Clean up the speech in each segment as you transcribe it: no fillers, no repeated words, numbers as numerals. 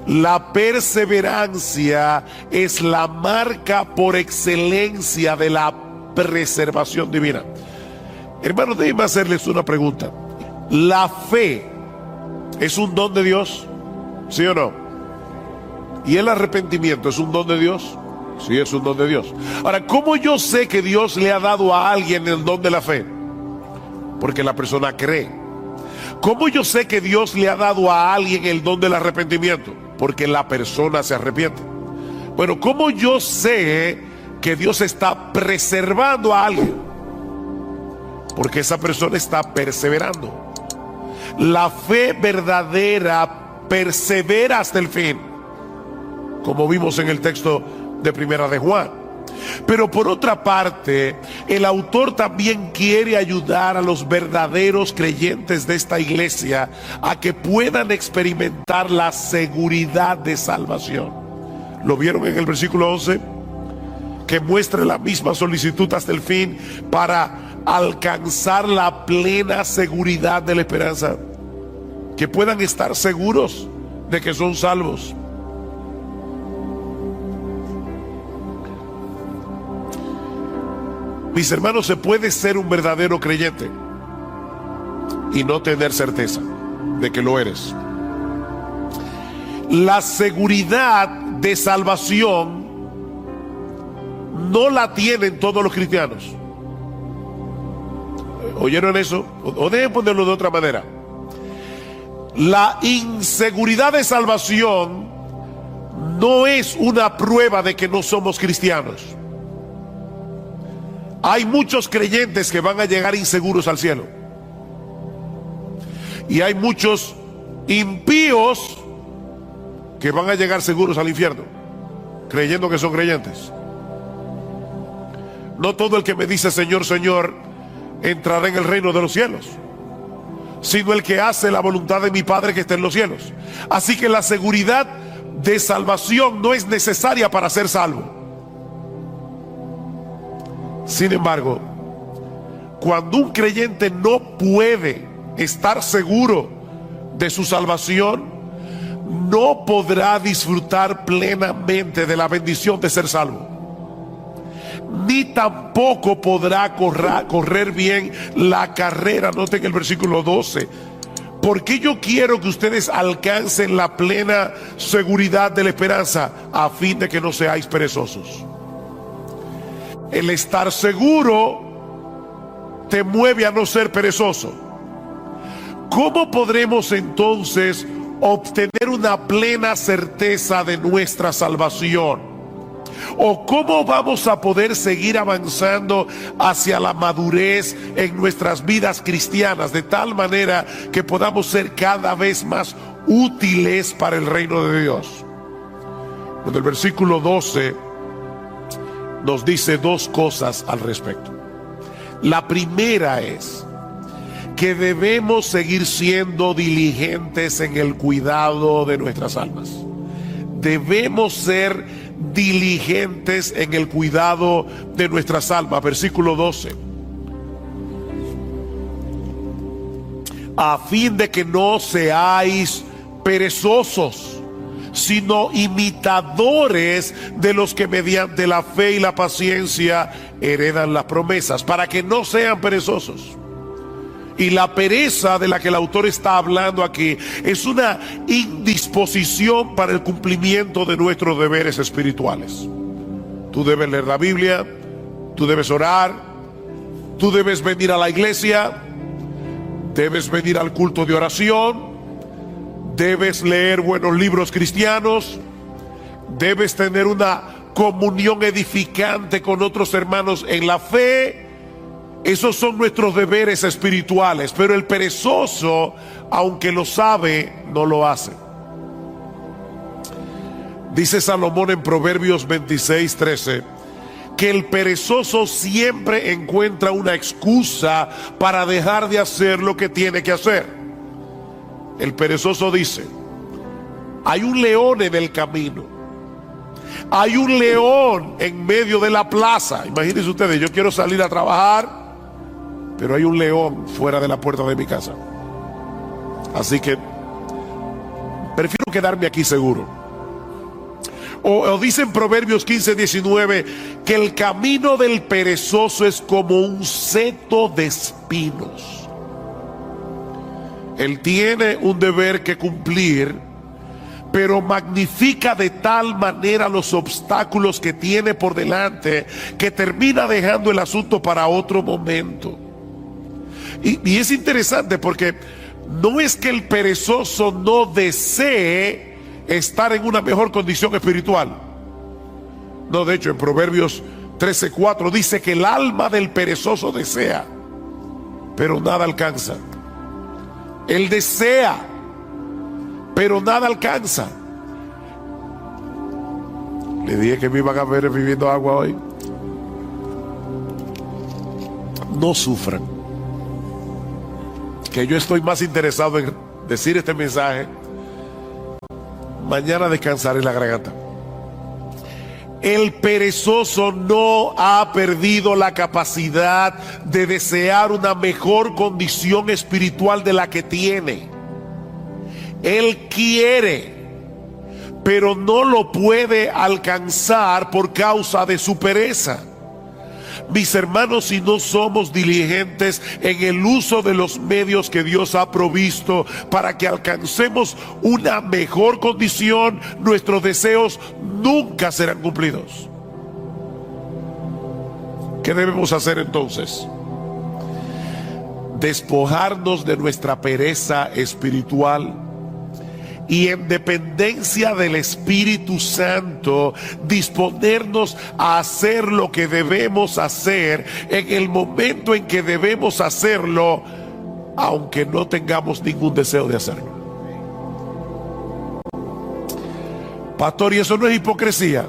La perseverancia es la marca por excelencia de la preservación divina. Hermanos, déjenme hacerles una pregunta. ¿La fe es un don de Dios? ¿Sí o no? ¿Y el arrepentimiento es un don de Dios? Sí, es un don de Dios. Ahora, ¿cómo yo sé que Dios le ha dado a alguien el don de la fe? Porque la persona cree. ¿Cómo yo sé que Dios le ha dado a alguien el don del arrepentimiento? Porque la persona se arrepiente. Bueno, ¿cómo yo sé que Dios está preservando a alguien? Porque esa persona está perseverando. La fe verdadera persevera hasta el fin, como vimos en el texto de Primera de Juan. Pero por otra parte, el autor también quiere ayudar a los verdaderos creyentes de esta iglesia a que puedan experimentar la seguridad de salvación. ¿Lo vieron en el versículo 11? Que muestre la misma solicitud hasta el fin para alcanzar la plena seguridad de la esperanza. Que puedan estar seguros de que son salvos. Mis hermanos, se puede ser un verdadero creyente y no tener certeza de que lo eres. La seguridad de salvación no la tienen todos los cristianos. ¿Oyeron eso? O deben ponerlo de otra manera. La inseguridad de salvación no es una prueba de que no somos cristianos. Hay muchos creyentes que van a llegar inseguros al cielo. Y hay muchos impíos que van a llegar seguros al infierno, creyendo que son creyentes. No todo el que me dice Señor, Señor, entrará en el reino de los cielos, sino el que hace la voluntad de mi Padre que está en los cielos. Así que la seguridad de salvación no es necesaria para ser salvo. Sin embargo, cuando un creyente no puede estar seguro de su salvación, no podrá disfrutar plenamente de la bendición de ser salvo, ni tampoco podrá correr bien la carrera. Noten el versículo 12. Porque yo quiero que ustedes alcancen la plena seguridad de la esperanza, a fin de que no seáis perezosos. El estar seguro te mueve a no ser perezoso. ¿Cómo podremos entonces obtener una plena certeza de nuestra salvación? ¿O cómo vamos a poder seguir avanzando hacia la madurez en nuestras vidas cristianas, de tal manera que podamos ser cada vez más útiles para el reino de Dios? En el versículo 12 nos dice dos cosas al respecto. La primera es que debemos seguir siendo diligentes en el cuidado de nuestras almas. Debemos ser diligentes en el cuidado de nuestras almas. Versículo 12. A fin de que no seáis perezosos, sino imitadores de los que mediante la fe y la paciencia heredan las promesas, para que no sean perezosos. Y la pereza de la que el autor está hablando aquí es una indisposición para el cumplimiento de nuestros deberes espirituales. Tú debes leer la Biblia, tú debes orar, tú debes venir a la iglesia, debes venir al culto de oración, debes leer buenos libros cristianos, debes tener una comunión edificante con otros hermanos en la fe. Esos son nuestros deberes espirituales, pero el perezoso, aunque lo sabe, no lo hace. Dice Salomón en Proverbios 26:13 que el perezoso siempre encuentra una excusa para dejar de hacer lo que tiene que hacer. El perezoso dice: hay un león en el camino, hay un león en medio de la plaza. Imagínense ustedes, yo quiero salir a trabajar, pero hay un león fuera de la puerta de mi casa. Así que prefiero quedarme aquí seguro. O dice en Proverbios 15:19 que el camino del perezoso es como un seto de espinos. Él tiene un deber que cumplir, pero magnifica de tal manera los obstáculos que tiene por delante que termina dejando el asunto para otro momento. Y es interesante porque no es que el perezoso no desee estar en una mejor condición espiritual. No, de hecho en Proverbios 13:4 dice que el alma del perezoso desea, pero nada alcanza. Él desea, pero nada alcanza. Le dije que me iban a ver bebiendo agua hoy. No sufran, que yo estoy más interesado en decir este mensaje. Mañana descansaré la garganta. El perezoso no ha perdido la capacidad de desear una mejor condición espiritual de la que tiene. Él quiere, pero no lo puede alcanzar por causa de su pereza. Mis hermanos, si no somos diligentes en el uso de los medios que Dios ha provisto para que alcancemos una mejor condición, nuestros deseos nunca serán cumplidos. ¿Qué debemos hacer entonces? Despojarnos de nuestra pereza espiritual y en dependencia del Espíritu Santo disponernos a hacer lo que debemos hacer en el momento en que debemos hacerlo, aunque no tengamos ningún deseo de hacerlo. Pastor, ¿y eso no es hipocresía?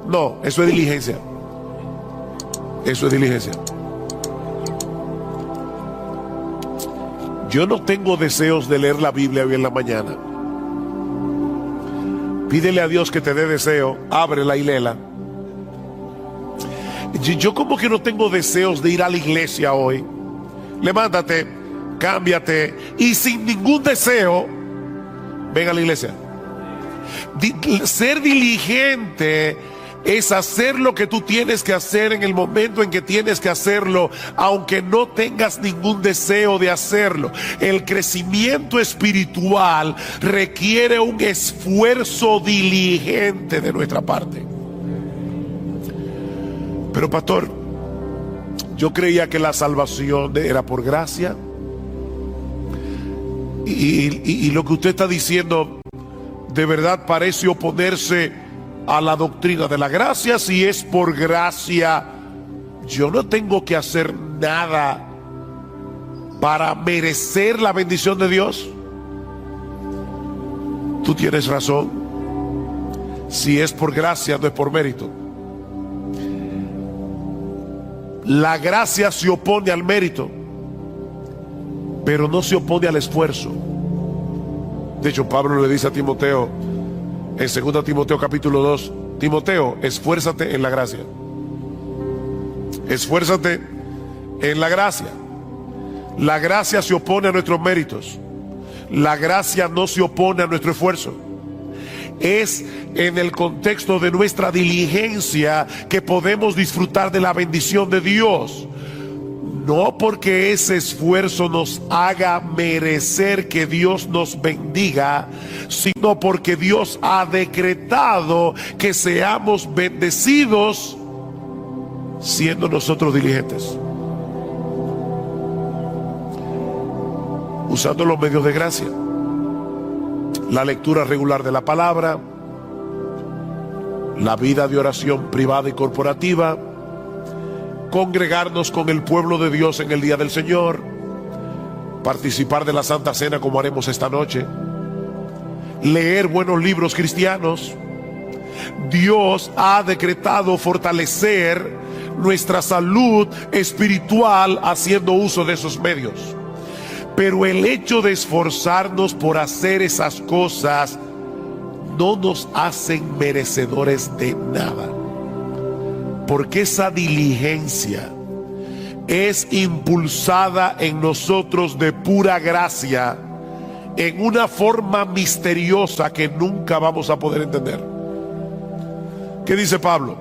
No, eso es diligencia. Eso es diligencia. Yo no tengo deseos de leer la Biblia hoy en la mañana. Pídele a Dios que te dé deseo, ábrela y léela. Yo como que no tengo deseos de ir a la iglesia hoy. Levántate, cámbiate y sin ningún deseo, ven a la iglesia. Ser diligente es hacer lo que tú tienes que hacer en el momento en que tienes que hacerlo, aunque no tengas ningún deseo de hacerlo. El crecimiento espiritual requiere un esfuerzo diligente de nuestra parte. Pero pastor, yo creía que la salvación era por gracia. Y lo que usted está diciendo de verdad parece oponerse a la doctrina de la gracia. Si es por gracia, yo no tengo que hacer nada para merecer la bendición de Dios. Tú tienes razón. Si es por gracia, no es por mérito. La gracia se opone al mérito, pero no se opone al esfuerzo. De hecho, Pablo le dice a Timoteo en 2 Timoteo capítulo 2, Timoteo, esfuérzate en la gracia. Esfuérzate en la gracia. La gracia se opone a nuestros méritos. La gracia no se opone a nuestro esfuerzo. Es en el contexto de nuestra diligencia que podemos disfrutar de la bendición de Dios. No porque ese esfuerzo nos haga merecer que Dios nos bendiga, sino porque Dios ha decretado que seamos bendecidos siendo nosotros diligentes, usando los medios de gracia, la lectura regular de la palabra, la vida de oración privada y corporativa, congregarnos con el pueblo de Dios en el día del Señor, participar de la Santa Cena como haremos esta noche, leer buenos libros cristianos. Dios ha decretado fortalecer nuestra salud espiritual haciendo uso de esos medios. Pero el hecho de esforzarnos por hacer esas cosas no nos hacen merecedores de nada. Porque esa diligencia es impulsada en nosotros de pura gracia en una forma misteriosa que nunca vamos a poder entender. ¿Qué dice Pablo?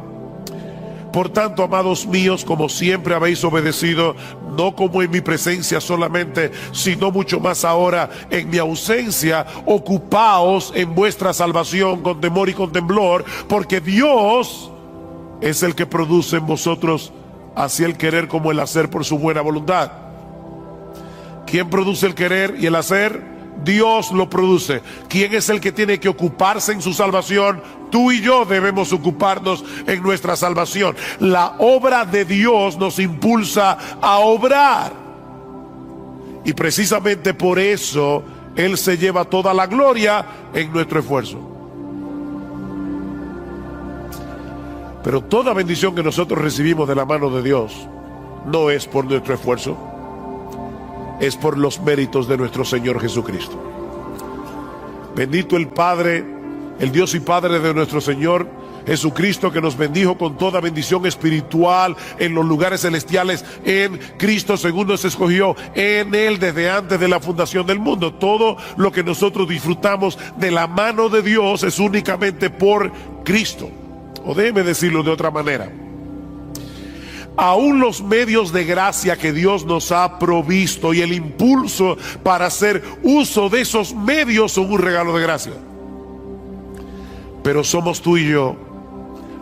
Por tanto, amados míos, como siempre habéis obedecido, no como en mi presencia solamente, sino mucho más ahora en mi ausencia, ocupaos en vuestra salvación con temor y con temblor, porque Dios es el que produce en vosotros así el querer como el hacer por su buena voluntad. ¿Quién produce el querer y el hacer? Dios lo produce. ¿Quién es el que tiene que ocuparse en su salvación? Tú y yo debemos ocuparnos en nuestra salvación. La obra de Dios nos impulsa a obrar. Y precisamente por eso Él se lleva toda la gloria en nuestro esfuerzo. Pero toda bendición que nosotros recibimos de la mano de Dios no es por nuestro esfuerzo, es por los méritos de nuestro Señor Jesucristo. Bendito el Padre, el Dios y Padre de nuestro Señor Jesucristo, que nos bendijo con toda bendición espiritual en los lugares celestiales en Cristo, según nos escogió en Él desde antes de la fundación del mundo. Todo lo que nosotros disfrutamos de la mano de Dios es únicamente por Cristo. O déjeme decirlo de otra manera: aún los medios de gracia que Dios nos ha provisto y el impulso para hacer uso de esos medios son un regalo de gracia. Pero somos tú y yo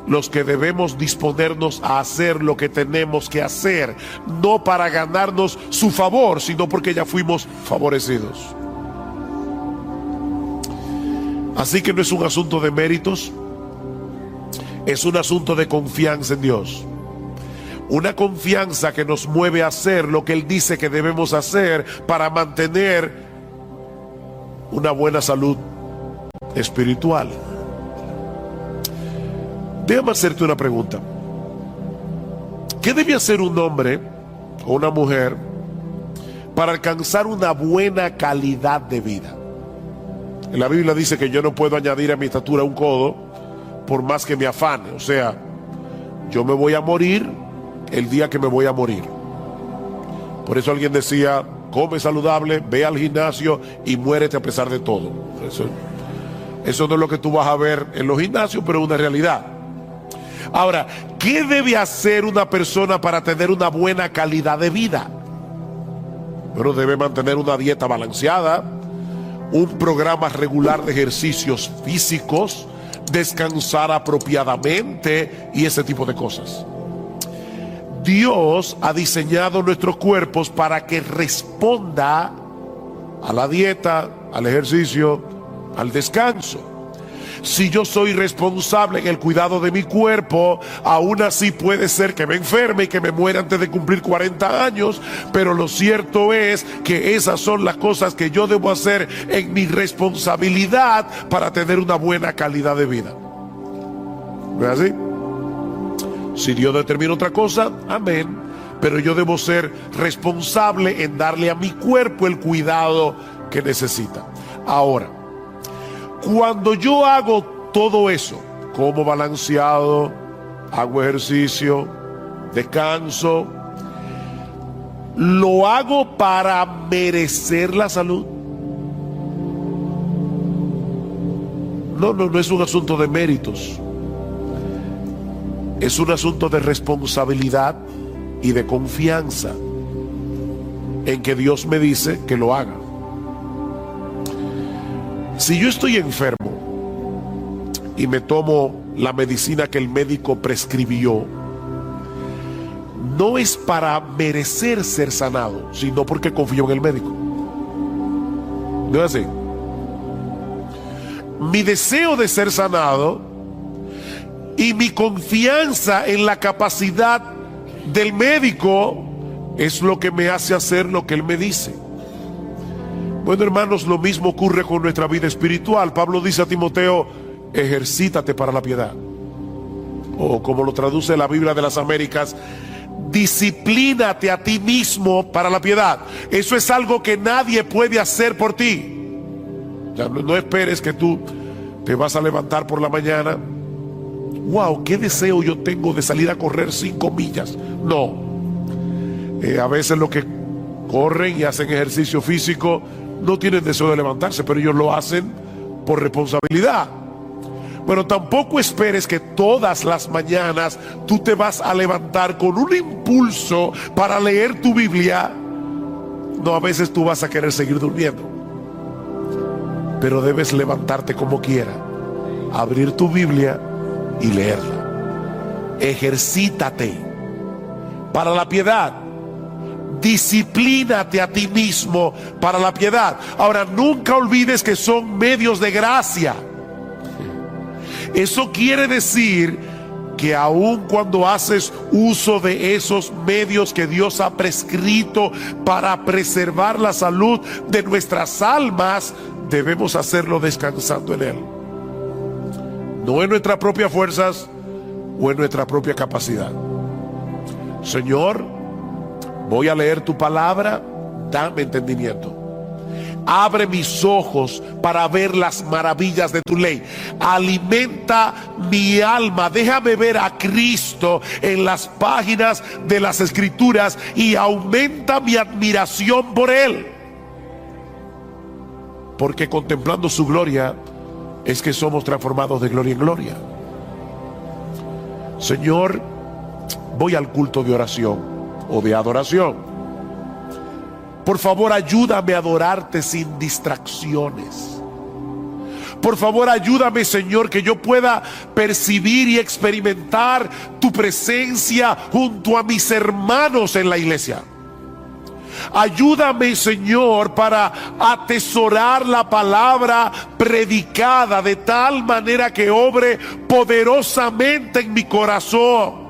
los que debemos disponernos a hacer lo que tenemos que hacer, no para ganarnos su favor, sino porque ya fuimos favorecidos. Así que no es un asunto de méritos, es un asunto de confianza en Dios. Una confianza que nos mueve a hacer lo que Él dice que debemos hacer para mantener una buena salud espiritual. Déjame hacerte una pregunta. ¿Qué debe hacer un hombre o una mujer para alcanzar una buena calidad de vida? En la Biblia dice que yo no puedo añadir a mi estatura un codo por más que me afane. O sea, yo me voy a morir el día que me voy a morir. Por eso alguien decía: come saludable, ve al gimnasio y muérete a pesar de todo. Eso no es lo que tú vas a ver en los gimnasios, pero es una realidad. Ahora, ¿qué debe hacer una persona para tener una buena calidad de vida? Bueno, debe mantener una dieta balanceada, un programa regular de ejercicios físicos, descansar apropiadamente y ese tipo de cosas. Dios ha diseñado nuestros cuerpos para que responda a la dieta, al ejercicio, al descanso. Si yo soy responsable en el cuidado de mi cuerpo, aún así puede ser que me enferme y que me muera antes de cumplir 40 años, pero lo cierto es que esas son las cosas que yo debo hacer en mi responsabilidad para tener una buena calidad de vida. ¿No es así? Si Dios determina otra cosa, amén, pero yo debo ser responsable en darle a mi cuerpo el cuidado que necesita. Ahora, cuando yo hago todo eso, como balanceado, hago ejercicio, descanso, ¿lo hago para merecer la salud? No es un asunto de méritos. Es un asunto de responsabilidad y de confianza en que Dios me dice que lo haga. Si yo estoy enfermo y me tomo la medicina que el médico prescribió, no es para merecer ser sanado, sino porque confío en el médico. ¿No es así? Mi deseo de ser sanado y mi confianza en la capacidad del médico es lo que me hace hacer lo que él me dice. Bueno, hermanos, lo mismo ocurre con nuestra vida espiritual. Pablo dice a Timoteo: ejercítate para la piedad. O como lo traduce la Biblia de las Américas, disciplínate a ti mismo para la piedad. Eso es algo que nadie puede hacer por ti. Ya no esperes que tú te vas a levantar por la mañana. Wow, qué deseo yo tengo de salir a correr 5 millas. No. A veces los que corren y hacen ejercicio físico no tienen deseo de levantarse, pero ellos lo hacen por responsabilidad. Bueno, tampoco esperes que todas las mañanas tú te vas a levantar con un impulso para leer tu Biblia. No, a veces tú vas a querer seguir durmiendo, pero debes levantarte como quiera, abrir tu Biblia y leerla. Ejercítate para la piedad. Disciplínate a ti mismo para la piedad. Ahora, nunca olvides que son medios de gracia. Eso quiere decir que aun cuando haces uso de esos medios que Dios ha prescrito para preservar la salud de nuestras almas, debemos hacerlo descansando en Él, no en nuestras propias fuerzas o en nuestra propia capacidad. Señor, voy a leer tu palabra, dame entendimiento. Abre mis ojos para ver las maravillas de tu ley. Alimenta mi alma. Déjame ver a Cristo en las páginas de las Escrituras y aumenta mi admiración por Él. Porque contemplando su gloria es que somos transformados de gloria en gloria. Señor, voy al culto de oración o de adoración. Por favor, ayúdame a adorarte sin distracciones. Por favor, ayúdame, Señor, que yo pueda percibir y experimentar tu presencia junto a mis hermanos en la iglesia. Ayúdame, Señor, para atesorar la palabra predicada de tal manera que obre poderosamente en mi corazón.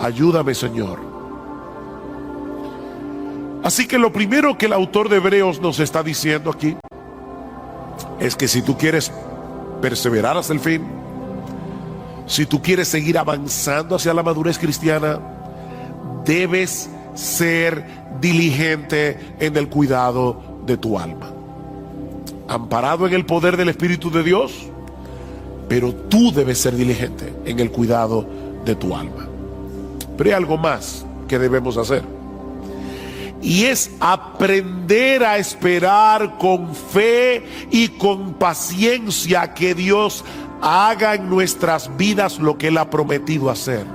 Ayúdame, Señor. Así que lo primero que el autor de Hebreos nos está diciendo aquí es que si tú quieres perseverar hasta el fin, si tú quieres seguir avanzando hacia la madurez cristiana, debes ser diligente en el cuidado de tu alma, amparado en el poder del Espíritu de Dios, pero tú debes ser diligente en el cuidado de tu alma. Pero hay algo más que debemos hacer, y es aprender a esperar con fe y con paciencia que Dios haga en nuestras vidas lo que Él ha prometido hacer.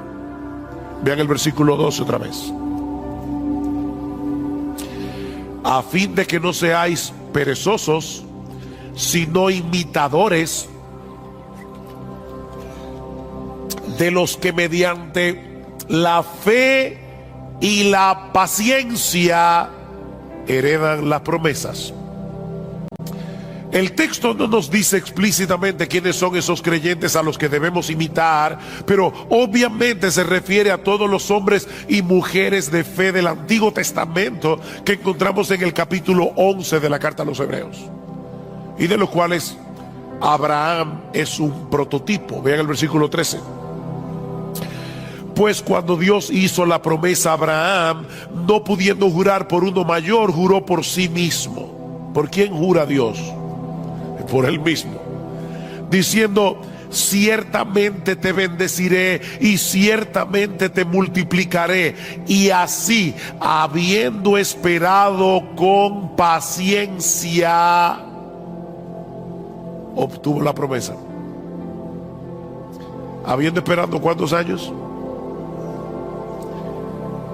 Vean el versículo 12 otra vez. A fin de que no seáis perezosos, sino imitadores de los que mediante la fe y la paciencia heredan las promesas. El texto no nos dice explícitamente quiénes son esos creyentes a los que debemos imitar, pero obviamente se refiere a todos los hombres y mujeres de fe del Antiguo Testamento que encontramos en el capítulo 11 de la carta a los Hebreos, y de los cuales Abraham es un prototipo. Vean el versículo 13. Pues cuando Dios hizo la promesa a Abraham, no pudiendo jurar por uno mayor, juró por sí mismo. ¿Por quién jura Dios? Por Él mismo, diciendo: ciertamente te bendeciré y ciertamente te multiplicaré. Y así, habiendo esperado con paciencia, obtuvo la promesa. Habiendo esperado ¿cuántos años?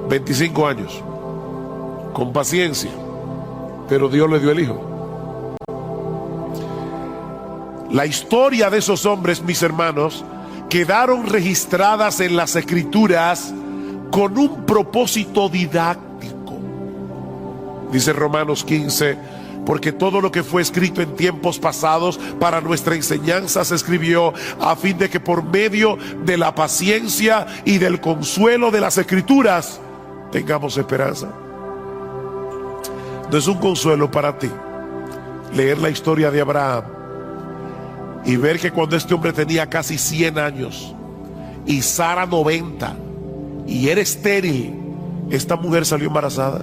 25 años, con paciencia, pero Dios le dio el hijo. La historia de esos hombres, mis hermanos, quedaron registradas en las Escrituras con un propósito didáctico. Dice Romanos 15: porque todo lo que fue escrito en tiempos pasados para nuestra enseñanza se escribió a fin de que por medio de la paciencia y del consuelo de las Escrituras tengamos esperanza. No es un consuelo para ti leer la historia de Abraham y ver que cuando este hombre tenía casi 100 años y Sara 90 y era estéril, esta mujer salió embarazada?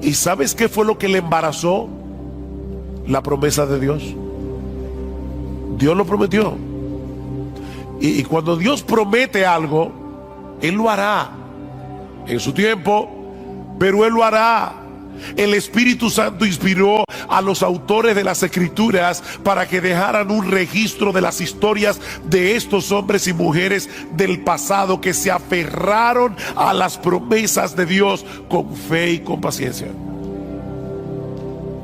¿Y sabes qué fue lo que le embarazó? La promesa de Dios. Dios lo prometió, y cuando Dios promete algo, Él lo hará en su tiempo, pero Él lo hará. El Espíritu Santo inspiró a los autores de las Escrituras para que dejaran un registro de las historias de estos hombres y mujeres del pasado que se aferraron a las promesas de Dios con fe y con paciencia,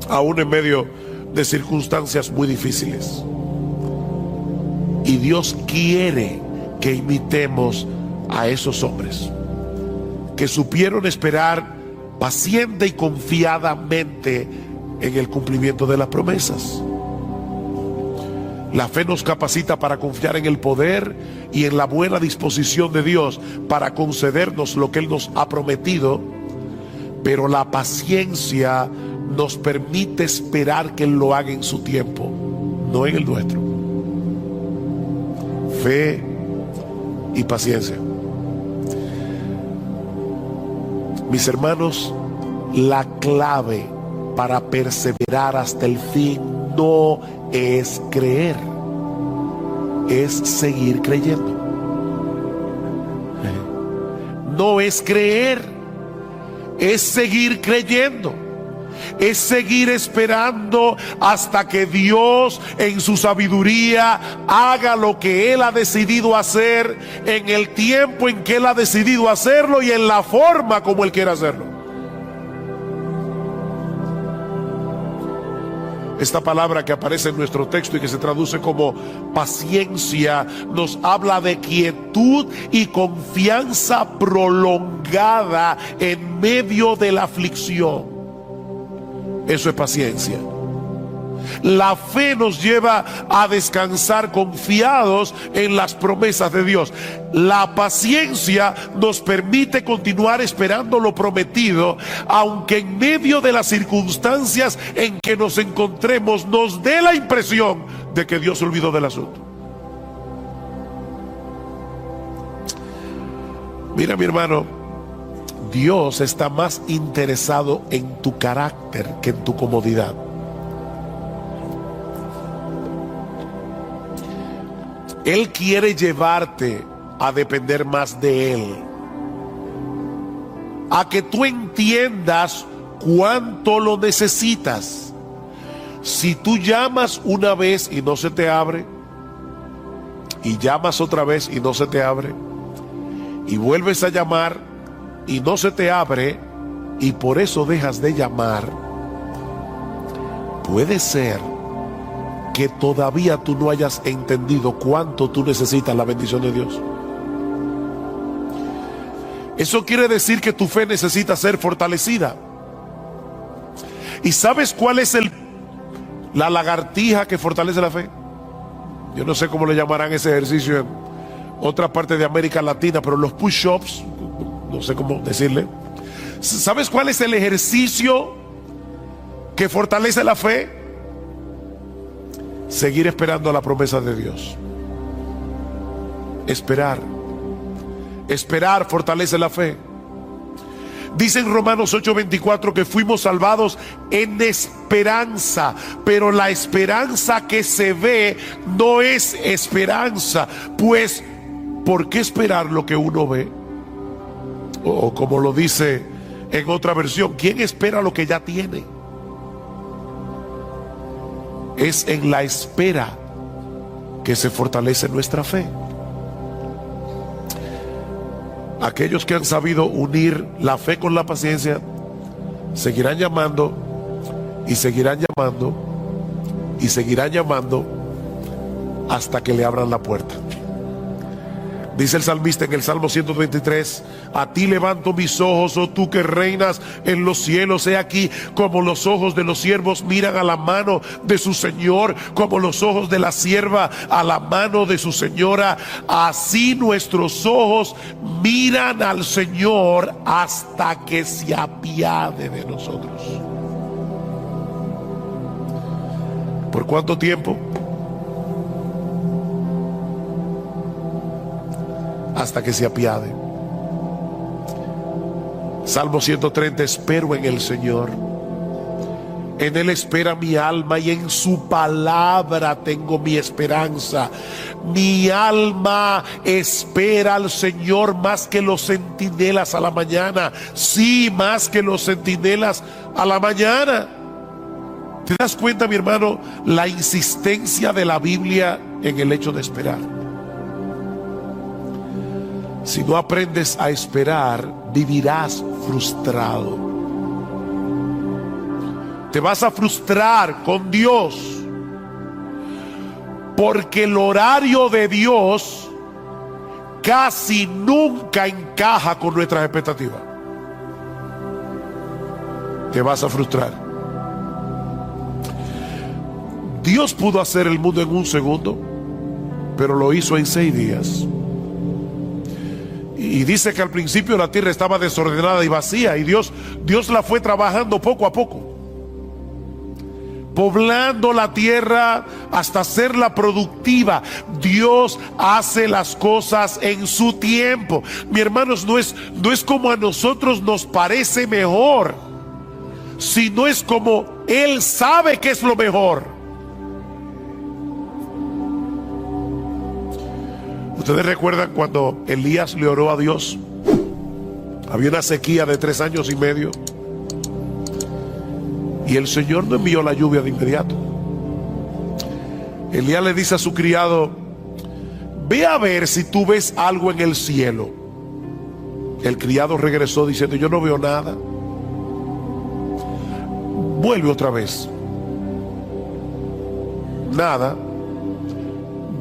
aún en medio de circunstancias muy difíciles. Y Dios quiere que imitemos a esos hombres que supieron esperar paciente y confiadamente en el cumplimiento de las promesas. La fe nos capacita para confiar en el poder y en la buena disposición de Dios para concedernos lo que Él nos ha prometido, pero la paciencia nos permite esperar que Él lo haga en su tiempo, no en el nuestro. Fe y paciencia. Mis hermanos, la clave para perseverar hasta el fin no es creer, es seguir creyendo. No es creer, es seguir creyendo. Es seguir esperando hasta que Dios en su sabiduría haga lo que Él ha decidido hacer, en el tiempo en que Él ha decidido hacerlo y en la forma como Él quiere hacerlo. Esta palabra que aparece en nuestro texto y que se traduce como paciencia nos habla de quietud y confianza prolongada en medio de la aflicción. Eso es paciencia. La fe nos lleva a descansar confiados en las promesas de Dios. La paciencia nos permite continuar esperando lo prometido, aunque en medio de las circunstancias en que nos encontremos nos dé la impresión de que Dios se olvidó del asunto. Mira, mi hermano, Dios está más interesado en tu carácter que en tu comodidad. Él quiere llevarte a depender más de Él, a que tú entiendas cuánto lo necesitas. Si tú llamas una vez y no se te abre, y llamas otra vez y no se te abre, y vuelves a llamar y no se te abre, y por eso dejas de llamar, puede ser que todavía tú no hayas entendido cuánto tú necesitas la bendición de Dios. Eso quiere decir que tu fe necesita ser fortalecida. ¿Y sabes cuál es la lagartija que fortalece la fe? Yo no sé cómo le llamarán ese ejercicio en otra parte de América Latina, pero los push-ups, no sé cómo decirle. ¿Sabes cuál es el ejercicio que fortalece la fe? Seguir esperando a la promesa de Dios. Esperar fortalece la fe. Dice en Romanos 8:24 que fuimos salvados en esperanza, pero la esperanza que se ve no es esperanza. Pues, ¿por qué esperar lo que uno ve? O como lo dice en otra versión, ¿quién espera lo que ya tiene? Es en la espera que se fortalece nuestra fe. Aquellos que han sabido unir la fe con la paciencia seguirán llamando y seguirán llamando y seguirán llamando hasta que le abran la puerta. Dice el salmista en el Salmo 123: a ti levanto mis ojos, oh tú que reinas en los cielos. He aquí como los ojos de los siervos miran a la mano de su Señor, como los ojos de la sierva a la mano de su señora. Así nuestros ojos miran al Señor hasta que se apiade de nosotros. ¿Por cuánto tiempo? Hasta que se apiade. Salmo 130: espero en el Señor, En Él espera mi alma y en su palabra tengo mi esperanza. Mi alma espera al Señor más que los centinelas a la mañana. Sí, más que los centinelas a la mañana. ¿Te das cuenta, mi hermano, la insistencia de la Biblia en el hecho de esperar? Si no aprendes a esperar, vivirás frustrado. Te vas a frustrar con Dios, porque el horario de Dios casi nunca encaja con nuestras expectativas. Te vas a frustrar. Dios pudo hacer el mundo en un segundo, pero lo hizo en 6 días. Y dice que al principio la tierra estaba desordenada y vacía, y Dios la fue trabajando poco a poco, poblando la tierra hasta hacerla productiva. Dios hace las cosas en su tiempo. Mi hermanos, no es como a nosotros nos parece mejor, sino es como Él sabe que es lo mejor. Ustedes recuerdan cuando Elías le oró a Dios. Había una sequía de 3 años y medio. Y el Señor no envió la lluvia de inmediato. Elías le dice a su criado: ve a ver si tú ves algo en el cielo. El criado regresó diciendo: yo no veo nada. Vuelve otra vez. Nada.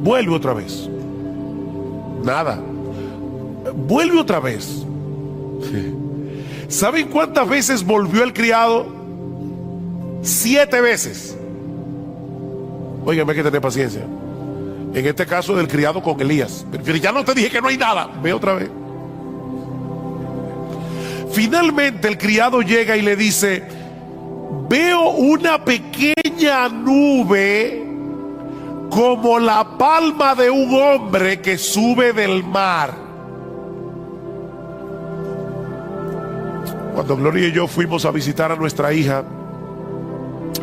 Vuelve otra vez. Nada. Vuelve otra vez. ¿Saben cuántas veces volvió el criado? 7 veces. Óigame, hay que tener paciencia. En este caso del criado con Elías. Pero ya no te dije que no hay nada. Ve otra vez. Finalmente el criado llega y le dice: veo una pequeña nube como la palma de un hombre que sube del mar. Cuando Gloria y yo fuimos a visitar a nuestra hija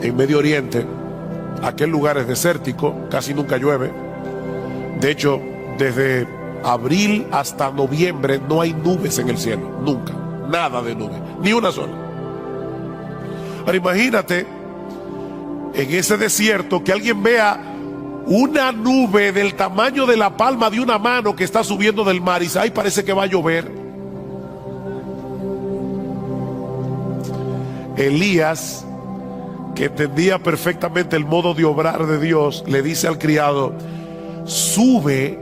en Medio Oriente, aquel lugar es desértico, casi nunca llueve. De hecho, desde abril hasta noviembre no hay nubes en el cielo, nunca, nada de nubes, ni una sola. Ahora imagínate en ese desierto que alguien vea una nube del tamaño de la palma de una mano que está subiendo del mar y dice: ay, parece que va a llover. Elías, que entendía perfectamente el modo de obrar de Dios, le dice al criado: sube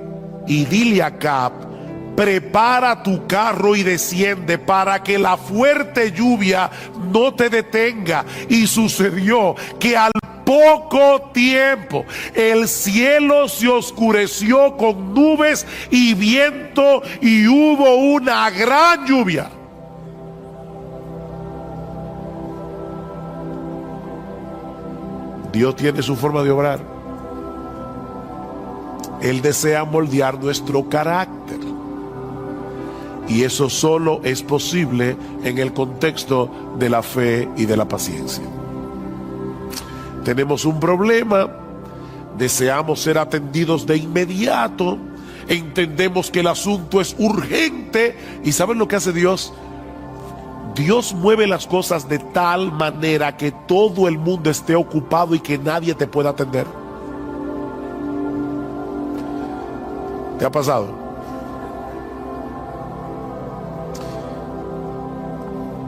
y dile a Acab: prepara tu carro y desciende para que la fuerte lluvia no te detenga. Y sucedió que al poco tiempo el cielo se oscureció con nubes y viento y hubo una gran lluvia. Dios tiene su forma de obrar. Él desea moldear nuestro carácter. Y eso solo es posible en el contexto de la fe y de la paciencia. Tenemos un problema, deseamos ser atendidos de inmediato, entendemos que el asunto es urgente. ¿Y saben lo que hace Dios? Dios mueve las cosas de tal manera que todo el mundo esté ocupado y que nadie te pueda atender. ¿Te ha pasado?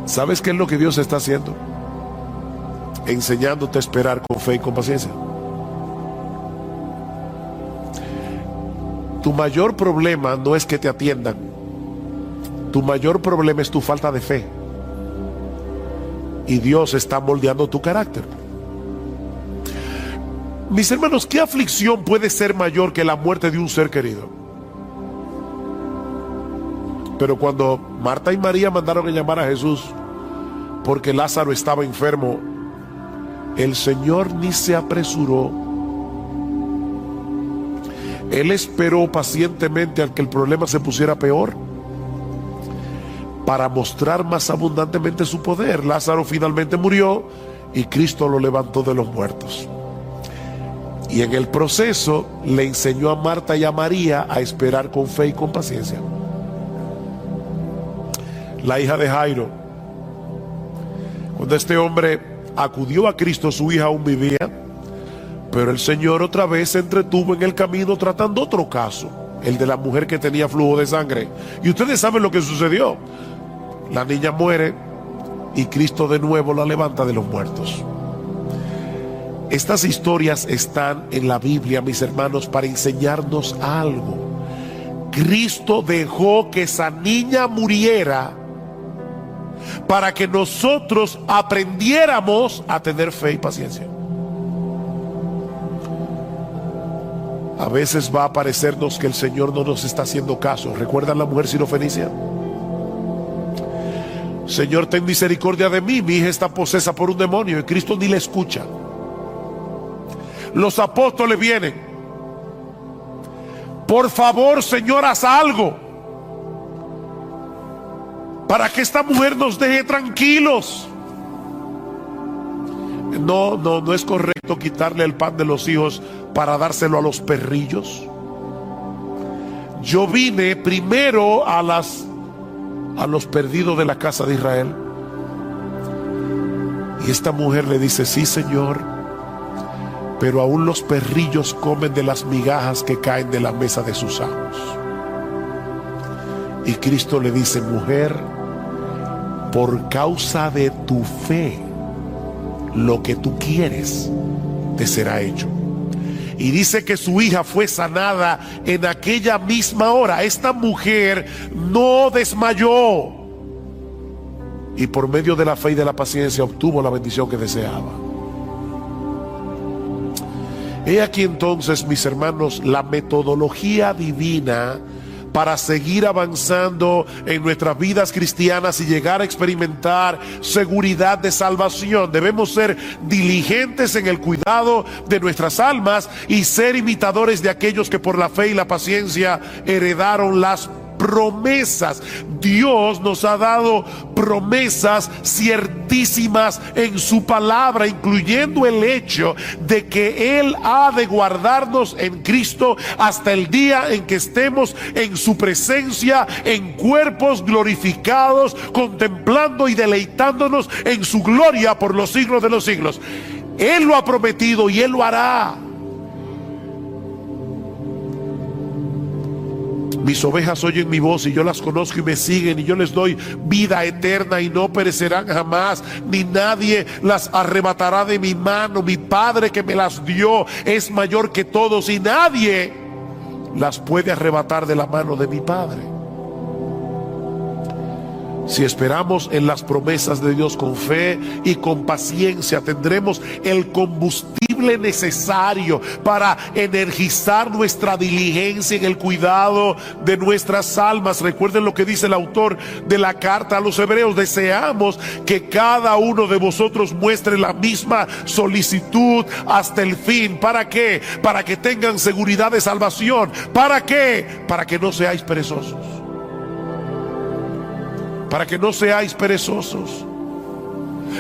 ¿Sabes qué es lo que Dios está haciendo? Enseñándote a esperar con fe y con paciencia. Tu mayor problema no es que te atiendan. Tu mayor problema es tu falta de fe. Y Dios está moldeando tu carácter. Mis hermanos, ¿qué aflicción puede ser mayor que la muerte de un ser querido? Pero cuando Marta y María mandaron a llamar a Jesús porque Lázaro estaba enfermo, el Señor ni se apresuró. Él esperó pacientemente a que el problema se pusiera peor para mostrar más abundantemente su poder. Lázaro finalmente murió y Cristo lo levantó de los muertos. Y en el proceso le enseñó a Marta y a María a esperar con fe y con paciencia. La hija de Jairo, cuando este hombre acudió a Cristo, su hija aún vivía, pero el Señor otra vez se entretuvo en el camino tratando otro caso, el de la mujer que tenía flujo de sangre. Y ustedes saben lo que sucedió. La niña muere y Cristo de nuevo la levanta de los muertos. Estas historias están en la Biblia, mis hermanos, para enseñarnos algo. Cristo dejó que esa niña muriera para que nosotros aprendiéramos a tener fe y paciencia. A veces va a parecernos que el Señor no nos está haciendo caso. ¿Recuerdan la mujer sirofenicia? Señor, ten misericordia de mí, mi hija está posesa por un demonio, y Cristo ni le escucha. Los apóstoles vienen. Por favor, Señor, haz algo para que esta mujer nos deje tranquilos. No es correcto quitarle el pan de los hijos para dárselo a los perrillos. Yo vine primero a los perdidos de la casa de Israel. Y esta mujer le dice: sí, Señor, pero aún los perrillos comen de las migajas que caen de la mesa de sus amos. Y Cristo le dice: mujer, por causa de tu fe, lo que tú quieres te será hecho. Y dice que su hija fue sanada en aquella misma hora. Esta mujer no desmayó, y por medio de la fe y de la paciencia obtuvo la bendición que deseaba. He aquí entonces, mis hermanos, la metodología divina para seguir avanzando en nuestras vidas cristianas y llegar a experimentar seguridad de salvación. Debemos ser diligentes en el cuidado de nuestras almas y ser imitadores de aquellos que por la fe y la paciencia heredaron las promesas. Dios nos ha dado promesas ciertísimas en su palabra, incluyendo el hecho de que Él ha de guardarnos en Cristo hasta el día en que estemos en su presencia, en cuerpos glorificados, contemplando y deleitándonos en su gloria por los siglos de los siglos. Él lo ha prometido y Él lo hará. Mis ovejas oyen mi voz y yo las conozco y me siguen, y yo les doy vida eterna y no perecerán jamás, ni nadie las arrebatará de mi mano. Mi Padre que me las dio es mayor que todos y nadie las puede arrebatar de la mano de mi Padre. Si esperamos en las promesas de Dios con fe y con paciencia, tendremos el combustible necesario para energizar nuestra diligencia en el cuidado de nuestras almas. Recuerden lo que dice el autor de la carta a los Hebreos: deseamos que cada uno de vosotros muestre la misma solicitud hasta el fin. ¿Para qué? Para que tengan seguridad de salvación. ¿Para qué? Para que no seáis perezosos. Para que no seáis perezosos.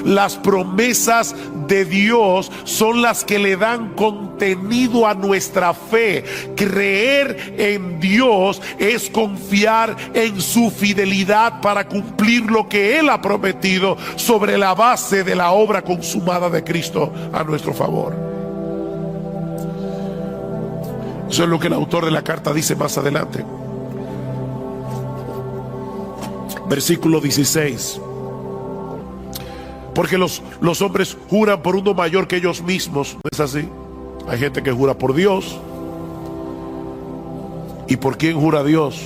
Las promesas de Dios son las que le dan contenido a nuestra fe. Creer en Dios es confiar en su fidelidad para cumplir lo que Él ha prometido sobre la base de la obra consumada de Cristo a nuestro favor. Eso es lo que el autor de la carta dice más adelante. Versículo 16. Porque los hombres juran por uno mayor que ellos mismos. ¿No es así? Hay gente que jura por Dios. ¿Y por quién jura Dios?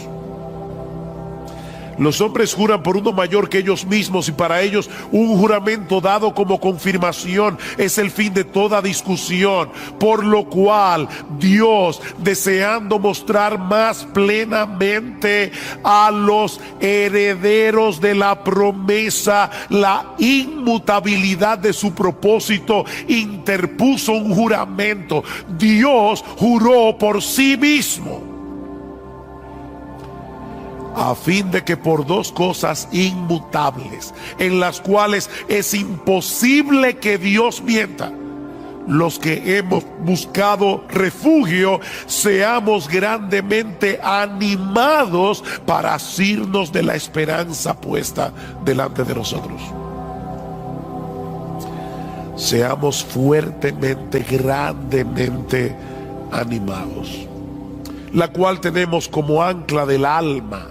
Los hombres juran por uno mayor que ellos mismos, y para ellos un juramento dado como confirmación es el fin de toda discusión. Por lo cual Dios, deseando mostrar más plenamente a los herederos de la promesa la inmutabilidad de su propósito, interpuso un juramento. Dios juró por sí mismo. a fin de que por dos cosas inmutables, en las cuales es imposible que Dios mienta, los que hemos buscado refugio, seamos grandemente animados para asirnos de la esperanza puesta delante de nosotros. Seamos fuertemente, grandemente animados, la cual tenemos como ancla del alma,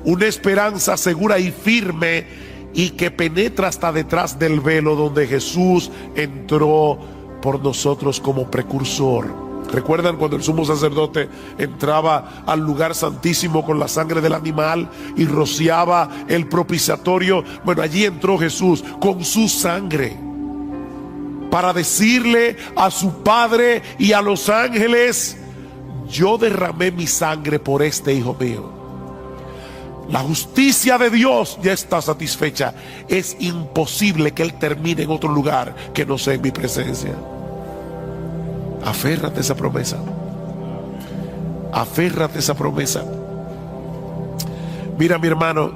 una esperanza segura y firme, y que penetra hasta detrás del velo, donde Jesús entró por nosotros como precursor. ¿Recuerdan cuando el sumo sacerdote entraba al lugar santísimo con la sangre del animal y rociaba el propiciatorio? Bueno, allí entró Jesús con su sangre para decirle a su Padre y a los ángeles: yo derramé mi sangre por este hijo mío. La justicia de Dios ya está satisfecha. Es imposible que Él termine en otro lugar que no sea en mi presencia. Aférrate a esa promesa. Aférrate a esa promesa. Mira, mi hermano,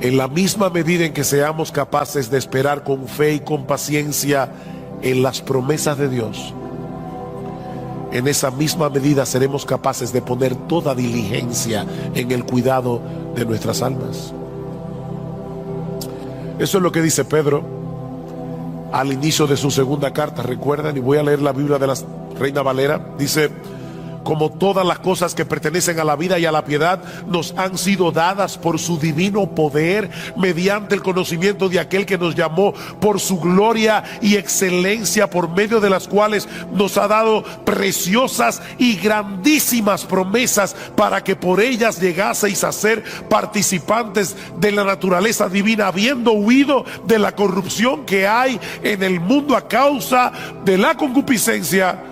en la misma medida en que seamos capaces de esperar con fe y con paciencia en las promesas de Dios, en esa misma medida seremos capaces de poner toda diligencia en el cuidado de nuestras almas. Eso es lo que dice Pedro al inicio de su segunda carta. Recuerdan, y voy a leer la Biblia de la Reina Valera. Dice: como todas las cosas que pertenecen a la vida y a la piedad nos han sido dadas por su divino poder, mediante el conocimiento de aquel que nos llamó por su gloria y excelencia, por medio de las cuales nos ha dado preciosas y grandísimas promesas, para que por ellas llegaseis a ser participantes de la naturaleza divina, habiendo huido de la corrupción que hay en el mundo a causa de la concupiscencia.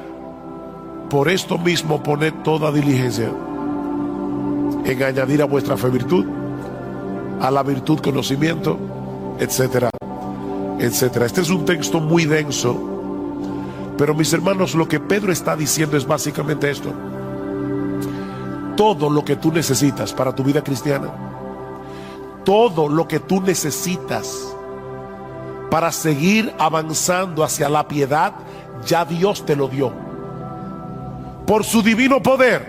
Por esto mismo, poned toda diligencia en añadir a vuestra fe virtud, a la virtud conocimiento, etcétera, etcétera. Este es un texto muy denso, pero mis hermanos, lo que Pedro está diciendo es básicamente esto: todo lo que tú necesitas para tu vida cristiana, todo lo que tú necesitas para seguir avanzando hacia la piedad, ya Dios te lo dio por su divino poder.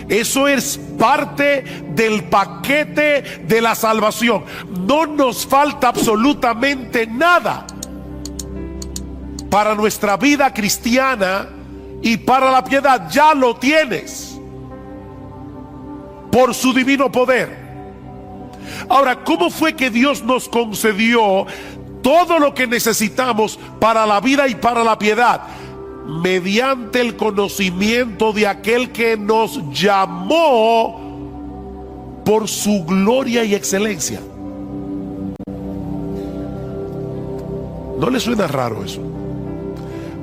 Eso es parte del paquete de la salvación. No nos falta absolutamente nada para nuestra vida cristiana y para la piedad. Ya lo tienes por su divino poder. Ahora, ¿cómo fue que Dios nos concedió todo lo que necesitamos para la vida y para la piedad? Mediante el conocimiento de aquel que nos llamó por su gloria y excelencia. ¿No le suena raro eso?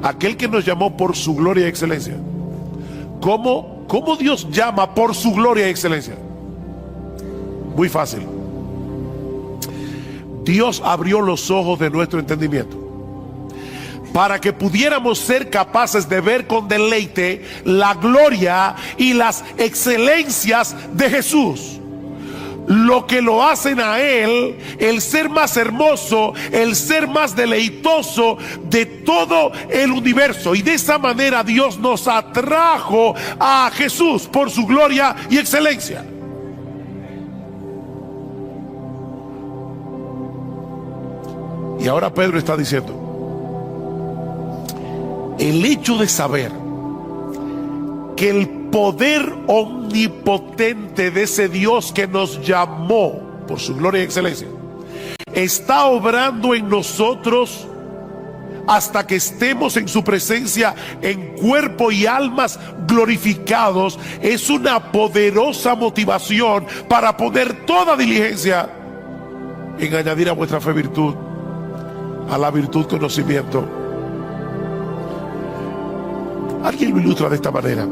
Aquel que nos llamó por su gloria y excelencia. ¿Cómo Dios llama por su gloria y excelencia? Muy fácil. Dios abrió los ojos de nuestro entendimiento para que pudiéramos ser capaces de ver con deleite la gloria y las excelencias de Jesús, lo que lo hacen a Él el ser más hermoso, el ser más deleitoso de todo el universo. Y de esa manera Dios nos atrajo a Jesús por su gloria y excelencia. Y ahora Pedro está diciendo: el hecho de saber que el poder omnipotente de ese Dios que nos llamó por su gloria y excelencia está obrando en nosotros hasta que estemos en su presencia en cuerpo y almas glorificados, es una poderosa motivación para poner toda diligencia en añadir a vuestra fe virtud, a la virtud conocimiento. Alguien lo ilustra de esta manera: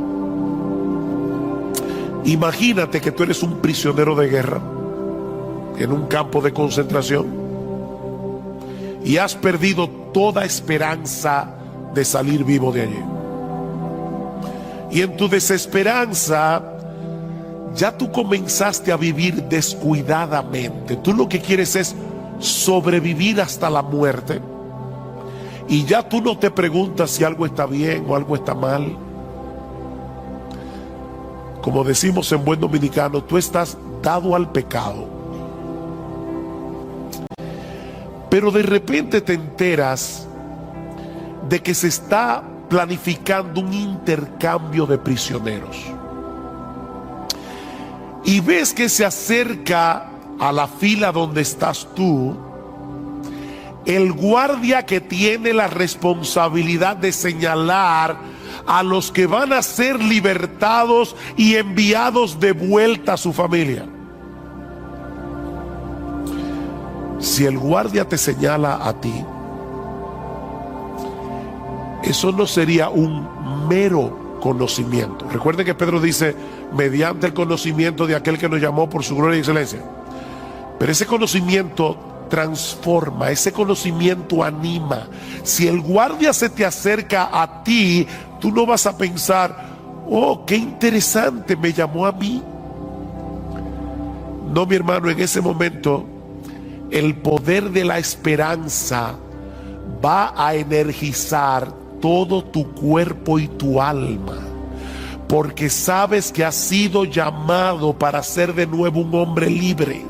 imagínate que tú eres un prisionero de guerra en un campo de concentración y has perdido toda esperanza de salir vivo de allí. Y en tu desesperanza, ya tú comenzaste a vivir descuidadamente. Tú lo que quieres es sobrevivir hasta la muerte. Y ya tú no te preguntas si algo está bien o algo está mal. Como decimos en buen dominicano, tú estás dado al pecado. Pero de repente te enteras de que se está planificando un intercambio de prisioneros. Y ves que se acerca a la fila donde estás tú el guardia que tiene la responsabilidad de señalar a los que van a ser libertados y enviados de vuelta a su familia. Si el guardia te señala a ti, eso no sería un mero conocimiento. Recuerden que Pedro dice, mediante el conocimiento de aquel que nos llamó por su gloria y excelencia. Pero ese conocimiento transforma, ese conocimiento anima. Si el guardia se te acerca a ti, tú no vas a pensar, oh, qué interesante, me llamó a mí. No, mi hermano, en ese momento el poder de la esperanza va a energizar todo tu cuerpo y tu alma, porque sabes que has sido llamado para ser de nuevo un hombre libre.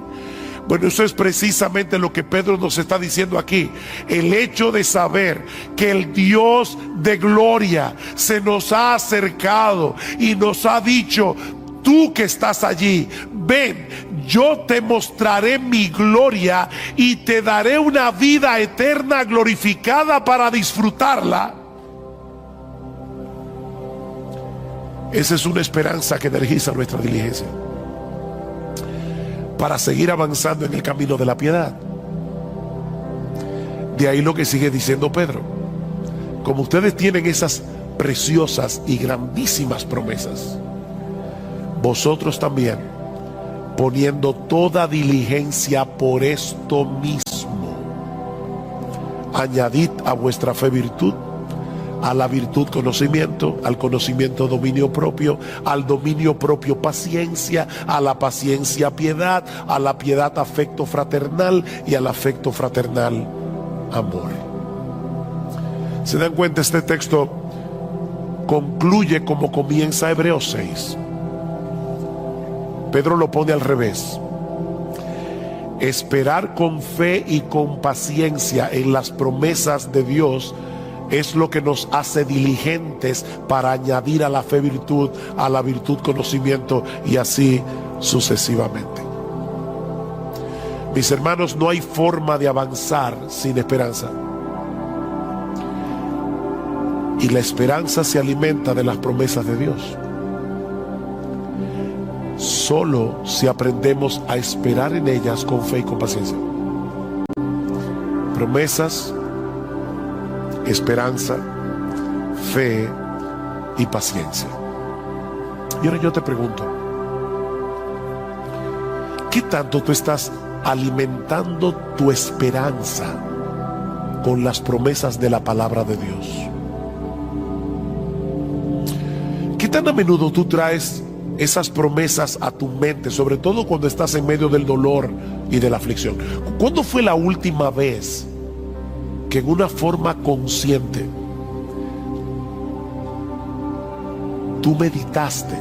Bueno, eso es precisamente lo que Pedro nos está diciendo aquí. El hecho de saber que el Dios de gloria se nos ha acercado y nos ha dicho, tú que estás allí, ven, yo te mostraré mi gloria y te daré una vida eterna glorificada para disfrutarla. Esa es una esperanza que energiza nuestra diligencia para seguir avanzando en el camino de la piedad. De ahí lo que sigue diciendo Pedro. Como ustedes tienen esas preciosas y grandísimas promesas, vosotros también, poniendo toda diligencia por esto mismo, añadid a vuestra fe virtud, a la virtud conocimiento, al conocimiento dominio propio, al dominio propio paciencia, a la paciencia piedad, a la piedad afecto fraternal y al afecto fraternal amor. ¿Se dan cuenta? Este texto concluye como comienza Hebreos 6. Pedro lo pone al revés. Esperar con fe y con paciencia en las promesas de Dios es lo que nos hace diligentes para añadir a la fe virtud, a la virtud conocimiento y así sucesivamente. Mis hermanos, no hay forma de avanzar sin esperanza. Y la esperanza se alimenta de las promesas de Dios. Solo si aprendemos a esperar en ellas con fe y con paciencia. Promesas, esperanza, fe y paciencia. Y ahora yo te pregunto, ¿qué tanto tú estás alimentando tu esperanza con las promesas de la palabra de Dios? ¿Qué tan a menudo tú traes esas promesas a tu mente, sobre todo cuando estás en medio del dolor y de la aflicción? ¿Cuándo fue la última vez que en una forma consciente tú meditaste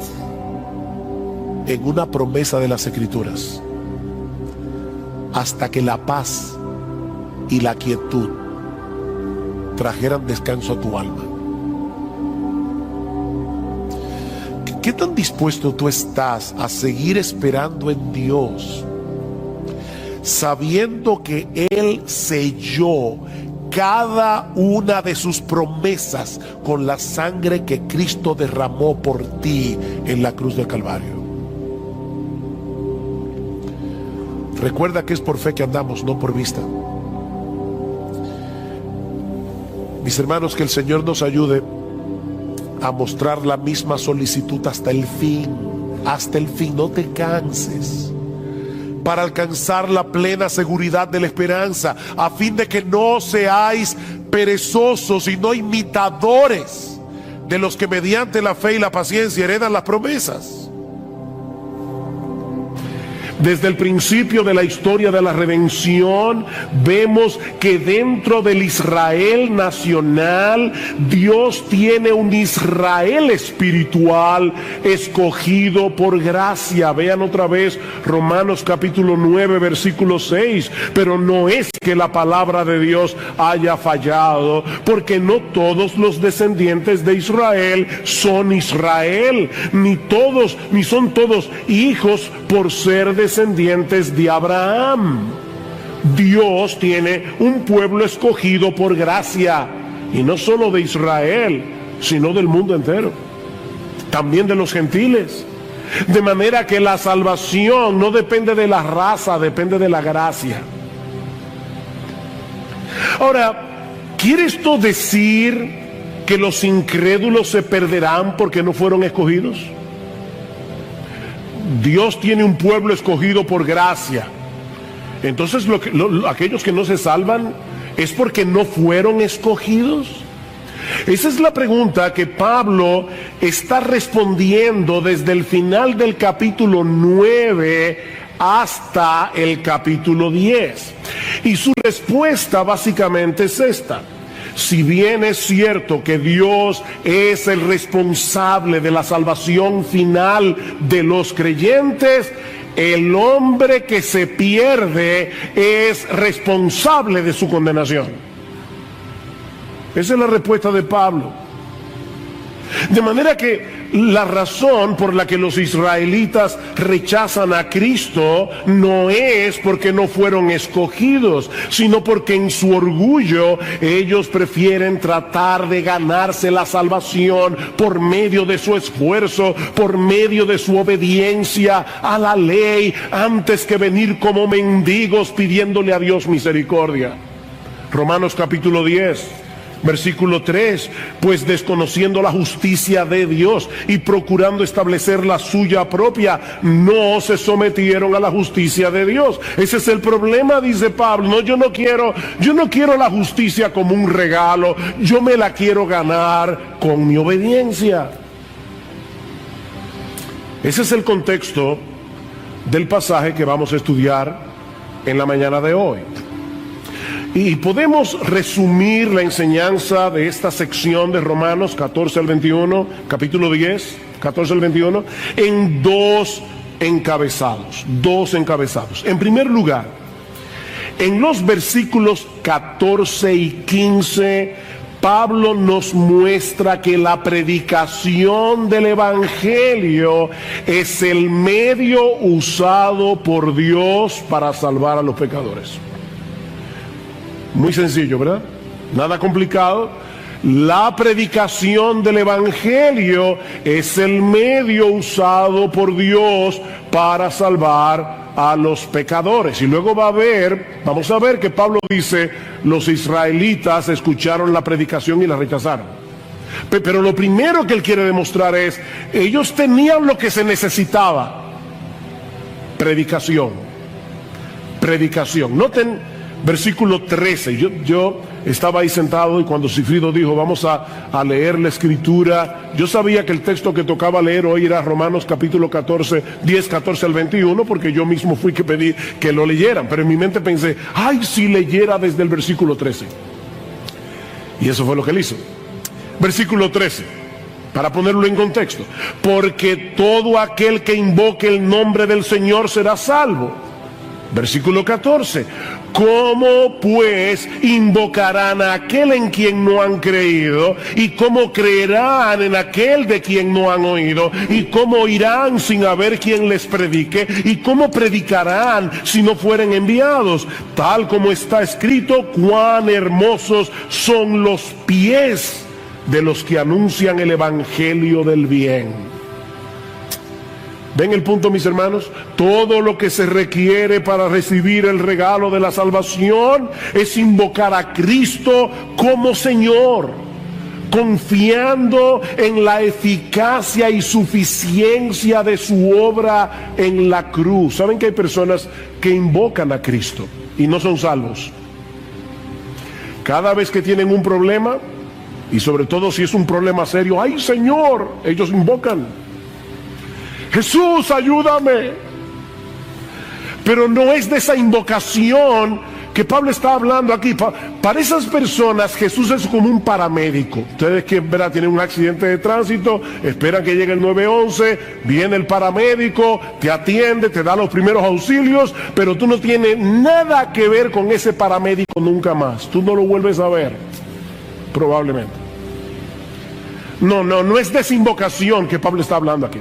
en una promesa de las Escrituras hasta que la paz y la quietud trajeran descanso a tu alma? ¿Qué tan dispuesto tú estás a seguir esperando en Dios, sabiendo que Él selló cada una de sus promesas con la sangre que Cristo derramó por ti en la cruz del Calvario? Recuerda que es por fe que andamos, no por vista. Mis hermanos, que el Señor nos ayude a mostrar la misma solicitud hasta el fin. Hasta el fin, no te canses, para alcanzar la plena seguridad de la esperanza, a fin de que no seáis perezosos y no imitadores de los que mediante la fe y la paciencia heredan las promesas. Desde el principio de la historia de la redención, vemos que dentro del Israel nacional, Dios tiene un Israel espiritual escogido por gracia. Vean otra vez Romanos capítulo 9, versículo 6. Pero no es que la palabra de Dios haya fallado, porque no todos los descendientes de Israel son Israel, ni son todos hijos por ser descendientes de Abraham. Dios tiene un pueblo escogido por gracia, y no solo de Israel, sino del mundo entero, también de los gentiles. De manera que la salvación no depende de la raza, depende de la gracia. Ahora, ¿quiere esto decir que los incrédulos se perderán porque no fueron escogidos? Dios tiene un pueblo escogido por gracia. Entonces aquellos que no se salvan es porque no fueron escogidos. Esa es la pregunta que Pablo está respondiendo desde el final del capítulo 9 hasta el capítulo 10. Y su respuesta básicamente es esta: si bien es cierto que Dios es el responsable de la salvación final de los creyentes, el hombre que se pierde es responsable de su condenación. Esa es la respuesta de Pablo. De manera que la razón por la que los israelitas rechazan a Cristo no es porque no fueron escogidos, sino porque en su orgullo ellos prefieren tratar de ganarse la salvación por medio de su esfuerzo, por medio de su obediencia a la ley, antes que venir como mendigos pidiéndole a Dios misericordia. Romanos capítulo 10. Versículo 3, pues desconociendo la justicia de Dios y procurando establecer la suya propia, no se sometieron a la justicia de Dios. Ese es el problema, dice Pablo. No, yo no quiero la justicia como un regalo, yo me la quiero ganar con mi obediencia. Ese es el contexto del pasaje que vamos a estudiar en la mañana de hoy. Y podemos resumir la enseñanza de esta sección de Romanos 14 al 21, capítulo 10, 14 al 21, en dos encabezados. En primer lugar, en los versículos 14 y 15, Pablo nos muestra que la predicación del Evangelio es el medio usado por Dios para salvar a los pecadores. Muy sencillo, ¿verdad? Nada complicado. La predicación del Evangelio es el medio usado por Dios para salvar a los pecadores. Y luego vamos a ver que Pablo dice, los israelitas escucharon la predicación y la rechazaron. Pero lo primero que él quiere demostrar es, ellos tenían lo que se necesitaba: predicación. Noten versículo 13. Yo estaba ahí sentado y cuando Sigfrido dijo vamos a leer la escritura, yo sabía que el texto que tocaba leer hoy era Romanos capítulo 14, 10, 14 al 21, porque yo mismo fui que pedí que lo leyeran, pero en mi mente pensé, ay, si leyera desde el versículo 13. Y eso fue lo que él hizo. Versículo 13, para ponerlo en contexto: porque todo aquel que invoque el nombre del Señor será salvo. Versículo 14, ¿cómo pues invocarán a aquel en quien no han creído? ¿Y cómo creerán en aquel de quien no han oído? ¿Y cómo irán sin haber quien les predique? ¿Y cómo predicarán si no fueren enviados? Tal como está escrito, cuán hermosos son los pies de los que anuncian el evangelio del bien. ¿Ven el punto, mis hermanos? Todo lo que se requiere para recibir el regalo de la salvación es invocar a Cristo como Señor, confiando en la eficacia y suficiencia de su obra en la cruz. ¿Saben que hay personas que invocan a Cristo y no son salvos? Cada vez que tienen un problema, Y sobre todo si es un problema serio, ¡ay, Señor! Ellos invocan, Jesús, ayúdame. Pero no es de esa invocación que Pablo está hablando aquí. Para esas personas Jesús es como un paramédico. Ustedes que ¿verdad? Tienen un accidente de tránsito, esperan que llegue el 911, viene el paramédico, te atiende, te da los primeros auxilios, pero tú no tienes nada que ver con ese paramédico nunca más. Tú no lo vuelves a ver, probablemente. No es de esa invocación que Pablo está hablando aquí.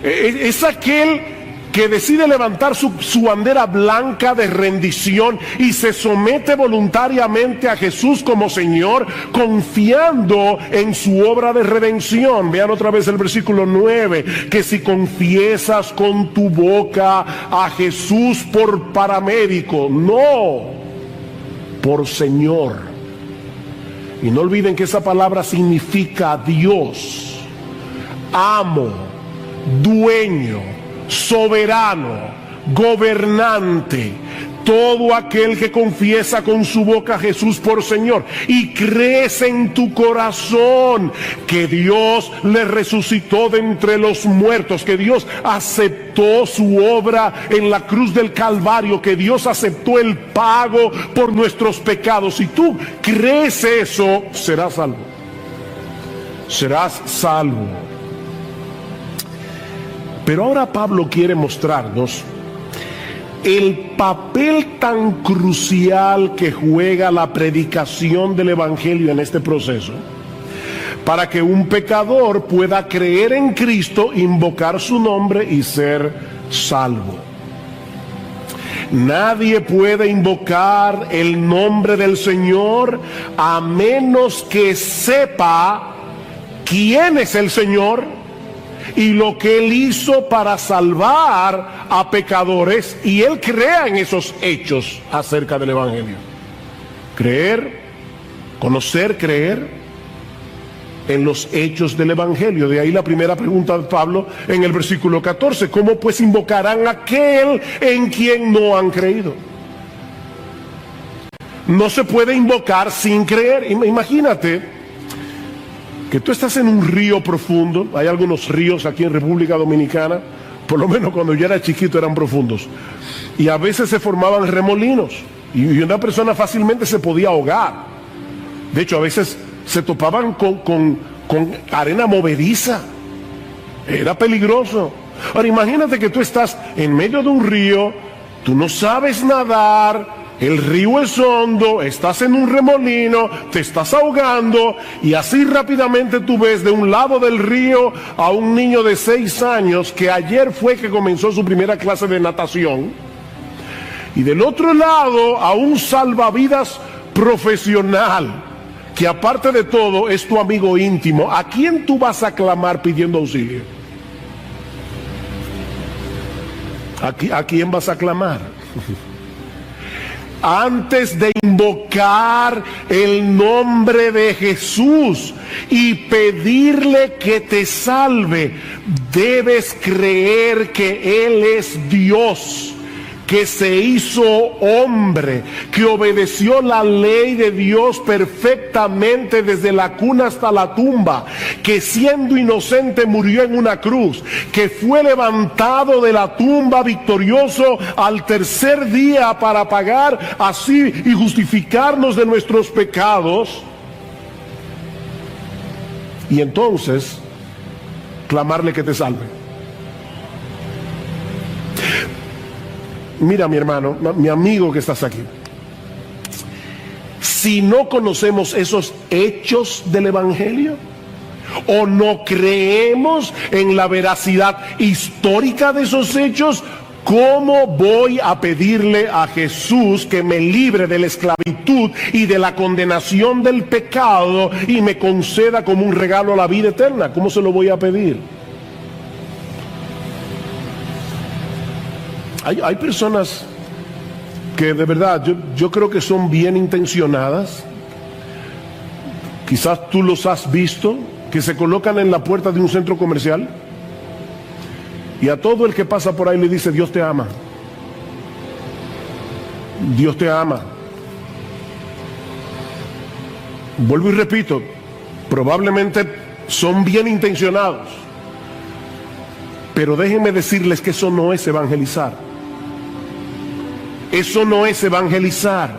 Es aquel que decide levantar su bandera blanca de rendición y se somete voluntariamente a Jesús como Señor, confiando en su obra de redención. Vean otra vez el versículo 9, que si confiesas con tu boca a Jesús por paramédico, no por Señor. Y no olviden que esa palabra significa Dios, amo, dueño, soberano, gobernante. Todo aquel que confiesa con su boca a Jesús por Señor y crees en tu corazón que Dios le resucitó de entre los muertos, que Dios aceptó su obra en la cruz del Calvario, que Dios aceptó el pago por nuestros pecados. Si tú crees eso, serás salvo. Serás salvo. Pero ahora Pablo quiere mostrarnos el papel tan crucial que juega la predicación del Evangelio en este proceso, para que un pecador pueda creer en Cristo, invocar su nombre y ser salvo. Nadie puede invocar el nombre del Señor a menos que sepa quién es el Señor y lo que Él hizo para salvar a pecadores, y Él crea en esos hechos acerca del Evangelio. Creer, conocer, creer en los hechos del Evangelio. De ahí la primera pregunta de Pablo en el versículo 14. ¿Cómo pues invocarán a aquel en quien no han creído? No se puede invocar sin creer. Imagínate que tú estás en un río profundo. Hay algunos ríos aquí en República Dominicana, por lo menos cuando yo era chiquito eran profundos, y a veces se formaban remolinos y una persona fácilmente se podía ahogar. De hecho, a veces se topaban con arena movediza. Era peligroso. Ahora imagínate que tú estás en medio de un río, tú no sabes nadar, el río es hondo, estás en un remolino, te estás ahogando, y así rápidamente tú ves de un lado del río a un niño de 6 años que ayer fue que comenzó su primera clase de natación, y del otro lado a un salvavidas profesional que aparte de todo es tu amigo íntimo. ¿A quién tú vas a clamar pidiendo auxilio? ¿A quién vas a clamar? Antes de invocar el nombre de Jesús y pedirle que te salve, debes creer que Él es Dios, que se hizo hombre, que obedeció la ley de Dios perfectamente desde la cuna hasta la tumba, que siendo inocente murió en una cruz, que fue levantado de la tumba victorioso al tercer día para pagar así y justificarnos de nuestros pecados, y entonces clamarle que te salve. Mira, mi hermano, mi amigo que estás aquí, si no conocemos esos hechos del Evangelio o no creemos en la veracidad histórica de esos hechos, ¿cómo voy a pedirle a Jesús que me libre de la esclavitud y de la condenación del pecado y me conceda como un regalo la vida eterna? ¿Cómo se lo voy a pedir? Hay personas que de verdad yo creo que son bien intencionadas. Quizás tú los has visto, que se colocan en la puerta de un centro comercial y a todo el que pasa por ahí le dice: Dios te ama, Dios te ama. Vuelvo y repito, probablemente son bien intencionados, pero déjenme decirles que eso no es evangelizar. Eso no es evangelizar.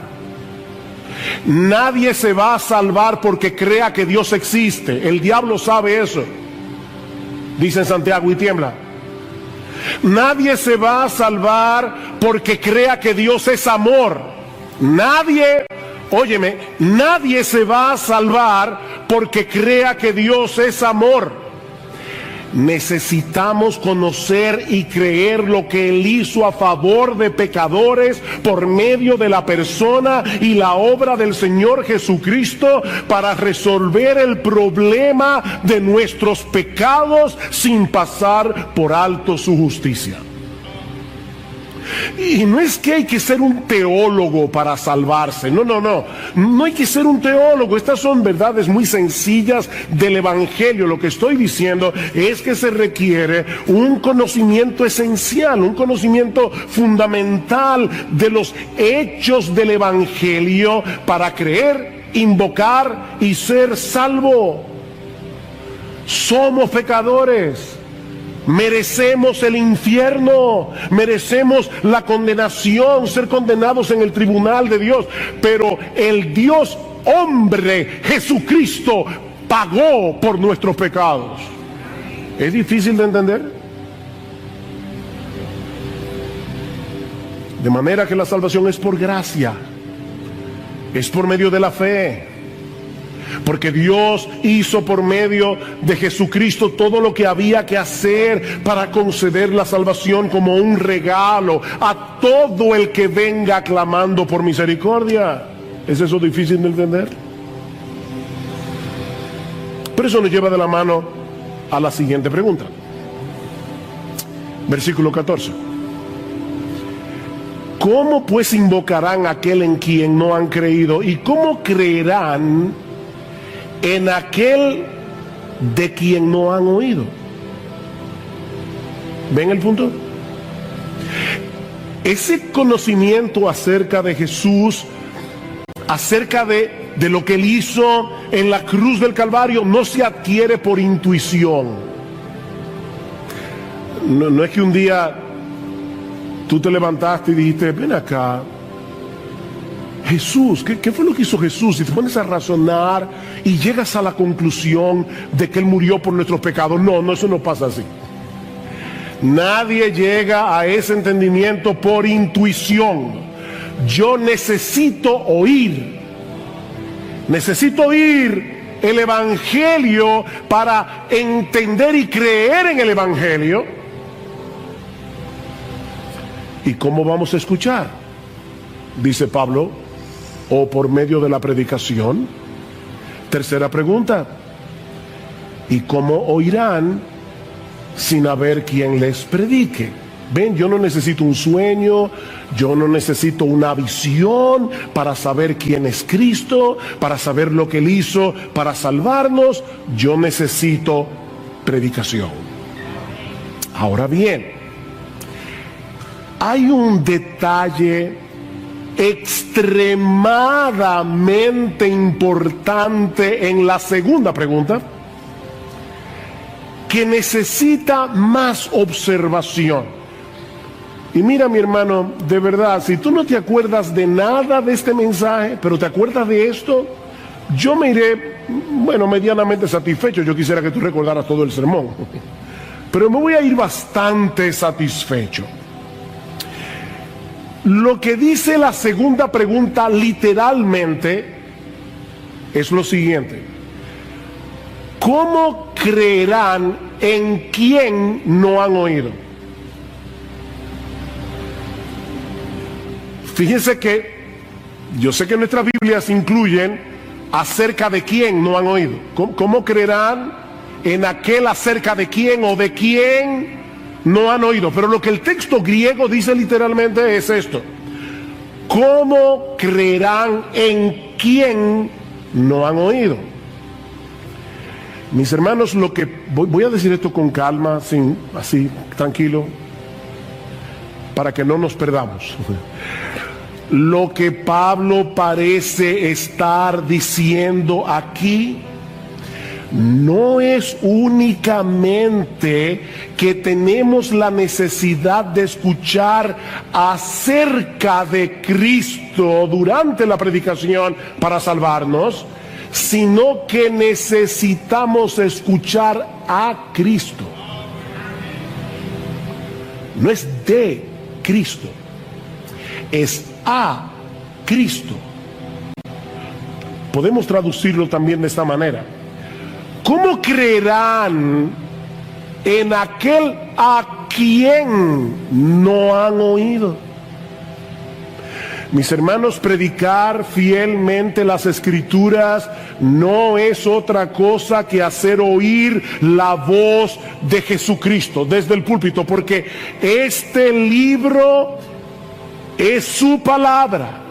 Nadie se va a salvar porque crea que Dios existe. El diablo sabe eso. Dice en Santiago y tiembla. Nadie se va a salvar porque crea que Dios es amor. Nadie, óyeme, nadie se va a salvar porque crea que Dios es amor. Necesitamos conocer y creer lo que Él hizo a favor de pecadores por medio de la persona y la obra del Señor Jesucristo para resolver el problema de nuestros pecados sin pasar por alto su justicia. Y no es que hay que ser un teólogo para salvarse, no hay que ser un teólogo. Estas son verdades muy sencillas del Evangelio. Lo que estoy diciendo es que se requiere un conocimiento esencial, un conocimiento fundamental de los hechos del Evangelio para creer, invocar y ser salvo. Somos pecadores. Merecemos el infierno, merecemos la condenación, ser condenados en el tribunal de Dios. Pero el Dios hombre, Jesucristo, pagó por nuestros pecados. ¿Es difícil de entender? De manera que la salvación es por gracia, es por medio de la fe. Porque Dios hizo por medio de Jesucristo todo lo que había que hacer para conceder la salvación como un regalo a todo el que venga clamando por misericordia. ¿Es eso difícil de entender? Pero eso nos lleva de la mano a la siguiente pregunta. Versículo 14. ¿Cómo pues invocarán a aquel en quien no han creído? ¿Y cómo creerán en aquel de quien no han oído? ¿Ven el punto? Ese conocimiento acerca de Jesús, acerca de lo que Él hizo en la cruz del Calvario, no se adquiere por intuición. No es que un día tú te levantaste y dijiste, ven acá, Jesús, ¿qué fue lo que hizo Jesús? Y te pones a razonar y llegas a la conclusión de que Él murió por nuestros pecados. No, eso no pasa así. Nadie llega a ese entendimiento por intuición. Yo necesito oír el Evangelio para entender y creer en el Evangelio. ¿Y cómo vamos a escuchar? Dice Pablo, o por medio de la predicación. Tercera pregunta, ¿y cómo oirán sin haber quien les predique? Ven, yo no necesito un sueño, yo no necesito una visión para saber quién es Cristo, para saber lo que Él hizo para salvarnos. Yo necesito predicación. Ahora bien, hay un detalle extremadamente importante en la segunda pregunta que necesita más observación. Y mira, mi hermano, de verdad, si tú no te acuerdas de nada de este mensaje, pero te acuerdas de esto, yo me iré, medianamente satisfecho. Yo quisiera que tú recordaras todo el sermón, pero me voy a ir bastante satisfecho. Lo que dice la segunda pregunta literalmente es lo siguiente: ¿cómo creerán en quien no han oído? Fíjense que yo sé que nuestras Biblias incluyen acerca de quién no han oído. ¿Cómo creerán en aquel acerca de quién o de quién no han oído? Pero lo que el texto griego dice literalmente es esto: ¿cómo creerán en quién no han oído? Mis hermanos, lo que voy a decir esto con calma, así tranquilo, para que no nos perdamos. Lo que Pablo parece estar diciendo aquí no es únicamente que tenemos la necesidad de escuchar acerca de Cristo durante la predicación para salvarnos, sino que necesitamos escuchar a Cristo. No es de Cristo, es a Cristo. Podemos traducirlo también de esta manera: ¿cómo creerán en aquel a quien no han oído? Mis hermanos, predicar fielmente las Escrituras no es otra cosa que hacer oír la voz de Jesucristo desde el púlpito, porque este libro es su palabra,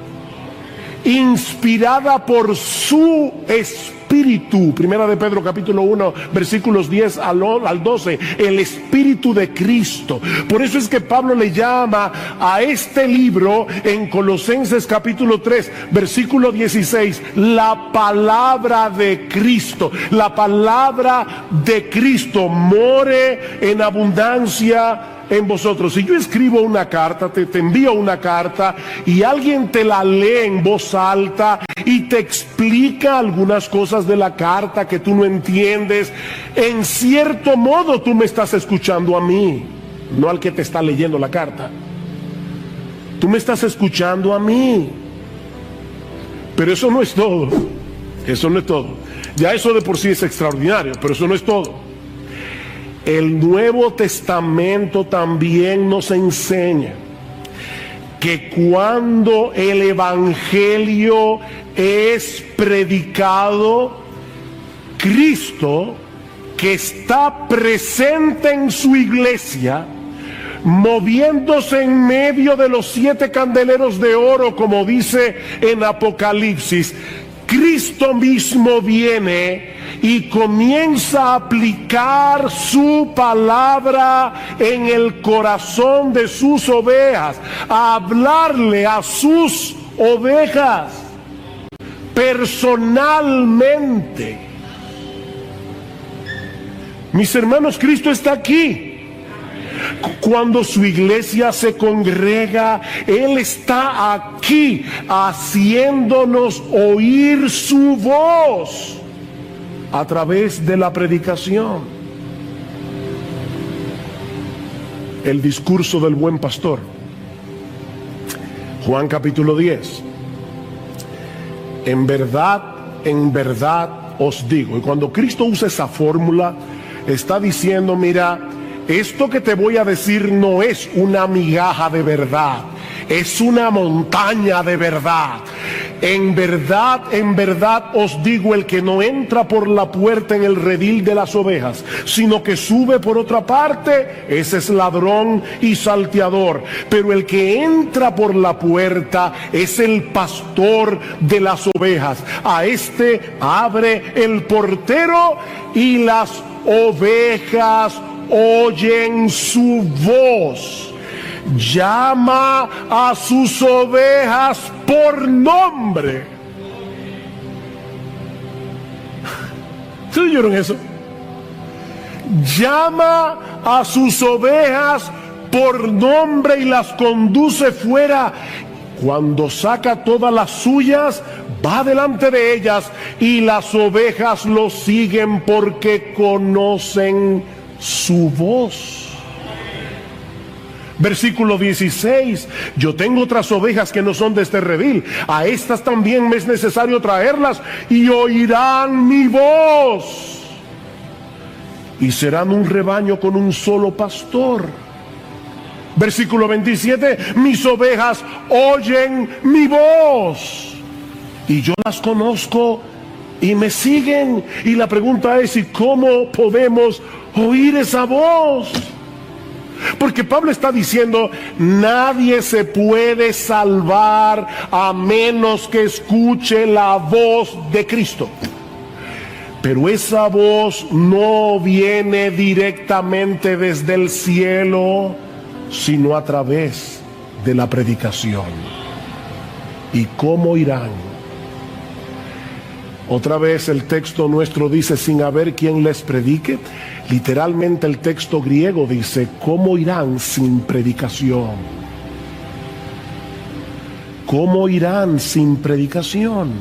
inspirada por su Espíritu. Primera de Pedro capítulo 1 versículos 10 al 12, el Espíritu de Cristo. Por eso es que Pablo le llama a este libro en Colosenses capítulo 3 versículo 16 la palabra de Cristo. La palabra de Cristo more en abundancia en vosotros. Si yo escribo una carta, te envío una carta y alguien te la lee en voz alta y te explica algunas cosas de la carta que tú no entiendes, en cierto modo tú me estás escuchando a mí, no al que te está leyendo la carta. Tú me estás escuchando a mí. Pero eso no es todo. Eso no es todo. Ya eso de por sí es extraordinario, pero eso no es todo. El Nuevo Testamento también nos enseña que cuando el Evangelio es predicado, Cristo, que está presente en su iglesia, moviéndose en medio de los 7 candeleros de oro, como dice en Apocalipsis, Cristo mismo viene y comienza a aplicar su palabra en el corazón de sus ovejas, a hablarle a sus ovejas personalmente. Mis hermanos, Cristo está aquí. Cuando su iglesia se congrega, Él está aquí haciéndonos oír su voz a través de la predicación. El discurso del buen pastor, Juan capítulo 10. En verdad os digo. Y cuando Cristo usa esa fórmula, está diciendo: mira, esto que te voy a decir no es una migaja de verdad, es una montaña de verdad. En verdad os digo, el que no entra por la puerta en el redil de las ovejas, sino que sube por otra parte, ese es ladrón y salteador. Pero el que entra por la puerta es el pastor de las ovejas. A este abre el portero y las ovejas oyen su voz. Llama a sus ovejas por nombre. ¿Se oyeron eso? Llama a sus ovejas por nombre y las conduce fuera. Cuando saca todas las suyas, va delante de ellas, y las ovejas lo siguen porque conocen su voz. Versículo 16: yo tengo otras ovejas que no son de este redil, a estas también me es necesario traerlas, y oirán mi voz, y serán un rebaño con un solo pastor. Versículo 27: mis ovejas oyen mi voz, y yo las conozco y me siguen. Y la pregunta es: ¿y cómo podemos oír esa voz? Porque Pablo está diciendo: nadie se puede salvar a menos que escuche la voz de Cristo. Pero esa voz no viene directamente desde el cielo, sino a través de la predicación. ¿Y cómo irán? Otra vez el texto nuestro dice sin haber quien les predique. Literalmente el texto griego dice, ¿cómo irán sin predicación? ¿Cómo irán sin predicación?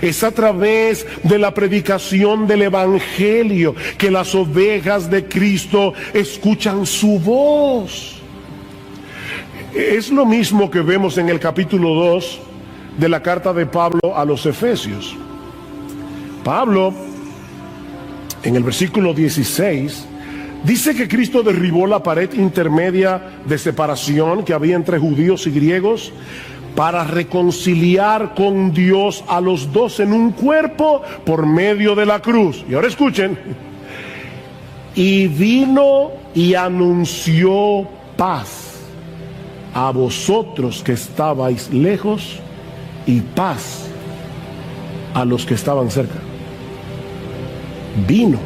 Es a través de la predicación del Evangelio que las ovejas de Cristo escuchan su voz. Es lo mismo que vemos en el capítulo 2 de la carta de Pablo a los Efesios. Pablo, en el versículo 16, dice que Cristo derribó la pared intermedia de separación que había entre judíos y griegos para reconciliar con Dios a los dos en un cuerpo por medio de la cruz. Y ahora escuchen. Y vino y anunció paz a vosotros que estabais lejos y paz a los que estaban cerca. Vino.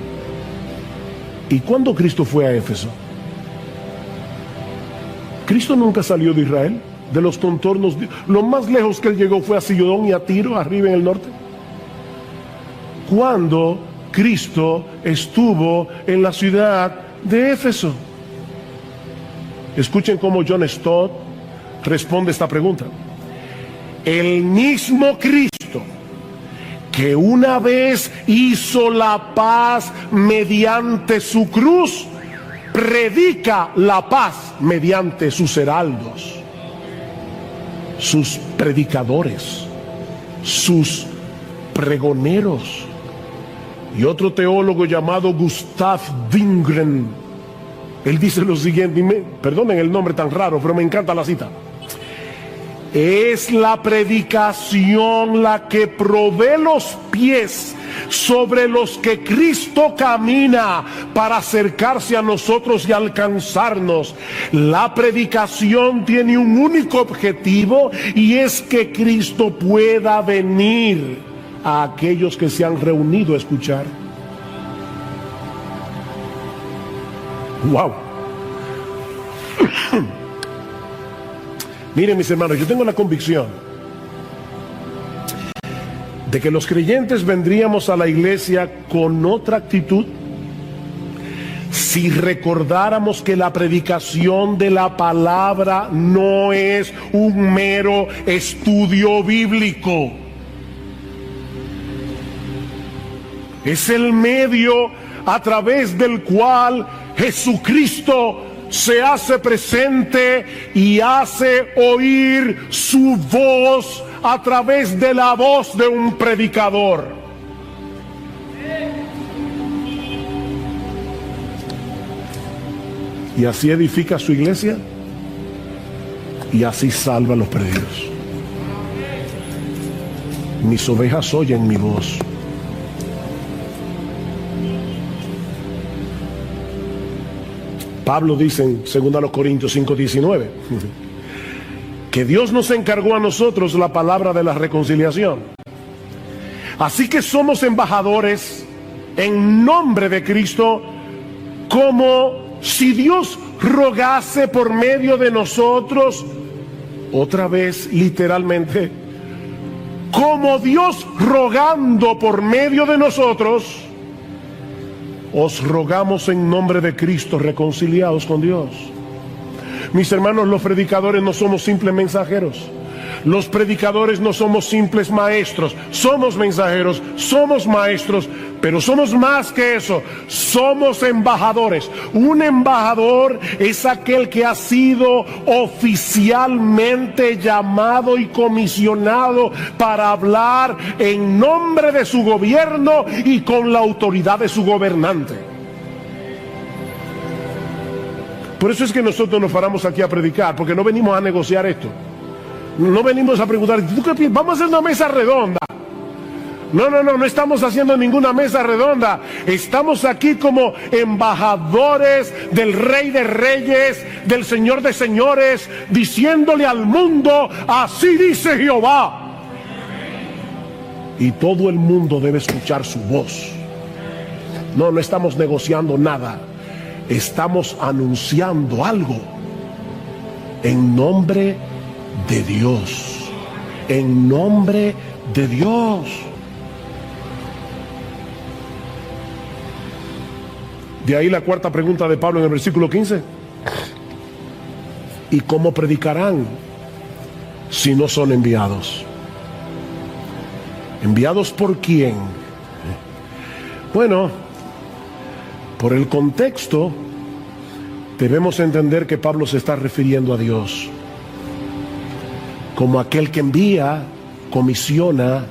¿Y cuándo Cristo fue a Éfeso? Cristo nunca salió de Israel, de los contornos. Lo más lejos que él llegó fue a Sidón y a Tiro, arriba en el norte. ¿Cuándo Cristo estuvo en la ciudad de Éfeso? Escuchen cómo John Stott responde esta pregunta. El mismo Cristo que una vez hizo la paz mediante su cruz, predica la paz mediante sus heraldos, sus predicadores, sus pregoneros. Y otro teólogo llamado Gustav Wingren, él dice lo siguiente, perdonen el nombre tan raro, pero me encanta la cita. Es la predicación la que provee los pies sobre los que Cristo camina para acercarse a nosotros y alcanzarnos. La predicación tiene un único objetivo y es que Cristo pueda venir a aquellos que se han reunido a escuchar. ¡Wow! Miren, mis hermanos, yo tengo la convicción de que los creyentes vendríamos a la iglesia con otra actitud si recordáramos que la predicación de la palabra no es un mero estudio bíblico. Es el medio a través del cual Jesucristo se hace presente y hace oír su voz a través de la voz de un predicador. Y así edifica su iglesia y así salva a los perdidos. Mis ovejas oyen mi voz. Pablo dice en 2 Corintios 5:19 que Dios nos encargó a nosotros la palabra de la reconciliación. Así que somos embajadores en nombre de Cristo, como si Dios rogase por medio de nosotros, otra vez literalmente, como Dios rogando por medio de nosotros. Os rogamos en nombre de Cristo, reconciliados con Dios. Mis hermanos, los predicadores no somos simples mensajeros. Los predicadores no somos simples maestros. Somos mensajeros, somos maestros, pero somos más que eso. Somos embajadores. Un embajador es aquel que ha sido oficialmente llamado y comisionado para hablar en nombre de su gobierno y con la autoridad de su gobernante. Por eso es que nosotros nos paramos aquí a predicar, porque no venimos a negociar esto. No venimos a preguntar, ¿tú qué piensas? Vamos a hacer una mesa redonda. No estamos haciendo ninguna mesa redonda. Estamos aquí como embajadores del Rey de Reyes, del Señor de Señores, diciéndole al mundo, así dice Jehová. Y todo el mundo debe escuchar su voz. No estamos negociando nada. Estamos anunciando algo en nombre de Dios. En nombre de Dios. De ahí la cuarta pregunta de Pablo en el versículo 15. ¿Y cómo predicarán si no son enviados? ¿Enviados por quién? Bueno, por el contexto debemos entender que Pablo se está refiriendo a Dios como aquel que envía, comisiona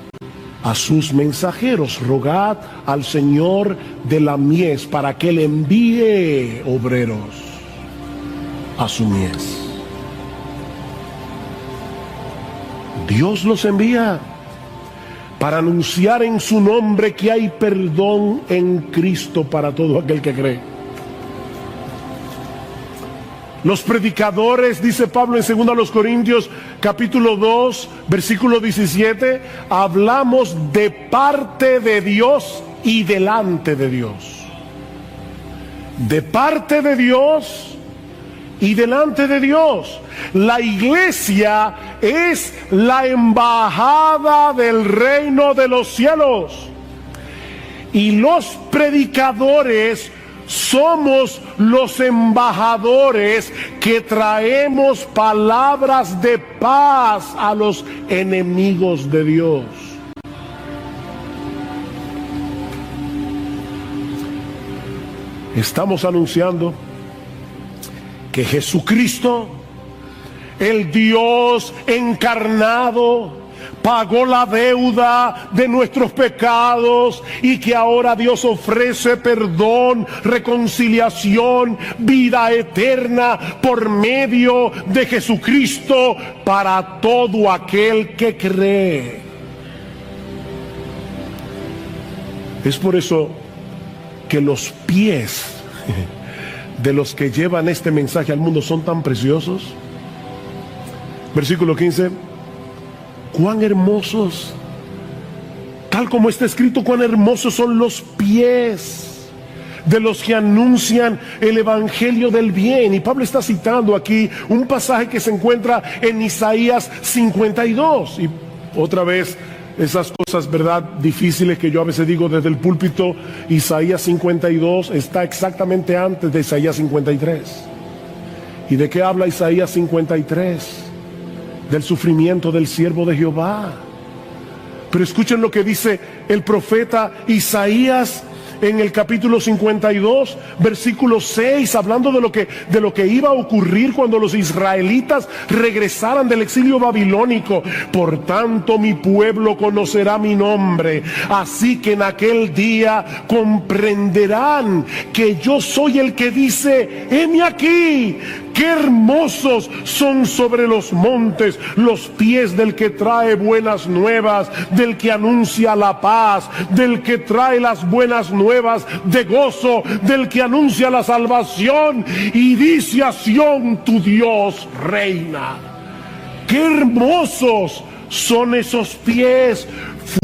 a sus mensajeros. Rogad al Señor de la mies para que Él envíe obreros a su mies. Dios los envía para anunciar en su nombre que hay perdón en Cristo para todo aquel que cree. Los predicadores, dice Pablo en 2 Corintios capítulo 2, versículo 17, hablamos de parte de Dios y delante de Dios. De parte de Dios y delante de Dios. La iglesia es la embajada del reino de los cielos. Y los predicadores somos los embajadores que traemos palabras de paz a los enemigos de Dios. Estamos anunciando que Jesucristo, el Dios encarnado, pagó la deuda de nuestros pecados y que ahora Dios ofrece perdón, reconciliación, vida eterna por medio de Jesucristo para todo aquel que cree. Es por eso que los pies de los que llevan este mensaje al mundo son tan preciosos. Versículo 15. Cuán hermosos, tal como está escrito, cuán hermosos son los pies de los que anuncian el evangelio del bien. Y Pablo está citando aquí un pasaje que se encuentra en Isaías 52. Y otra vez, esas cosas, ¿verdad?, difíciles que yo a veces digo desde el púlpito. Isaías 52 está exactamente antes de Isaías 53. ¿Y de qué habla Isaías 53? Del sufrimiento del siervo de Jehová. Pero escuchen lo que dice el profeta Isaías en el capítulo 52, versículo 6, hablando de lo que iba a ocurrir cuando los israelitas regresaran del exilio babilónico. Por tanto, mi pueblo conocerá mi nombre, así que en aquel día comprenderán que yo soy el que dice: heme aquí. Qué hermosos son sobre los montes los pies del que trae buenas nuevas, del que anuncia la paz, del que trae las buenas nuevas de gozo, del que anuncia la salvación y dice a Sión: tu Dios reina. Qué hermosos son esos pies.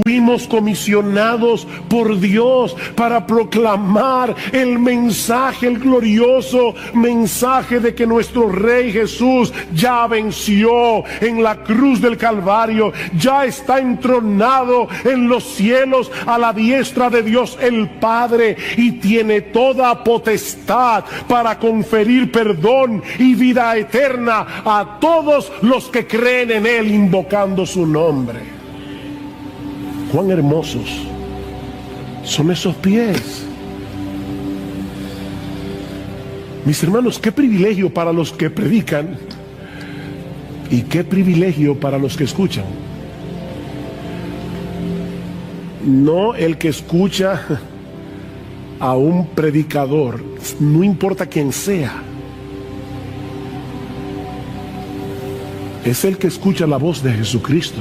Fuimos comisionados por Dios para proclamar el mensaje, el glorioso mensaje de que nuestro Rey Jesús ya venció en la cruz del Calvario, ya está entronado en los cielos a la diestra de Dios el Padre y tiene toda potestad para conferir perdón y vida eterna a todos los que creen en Él invocando su nombre. Cuán hermosos son esos pies. Mis hermanos, qué privilegio para los que predican y qué privilegio para los que escuchan. No el que escucha a un predicador, no importa quién sea, es el que escucha la voz de Jesucristo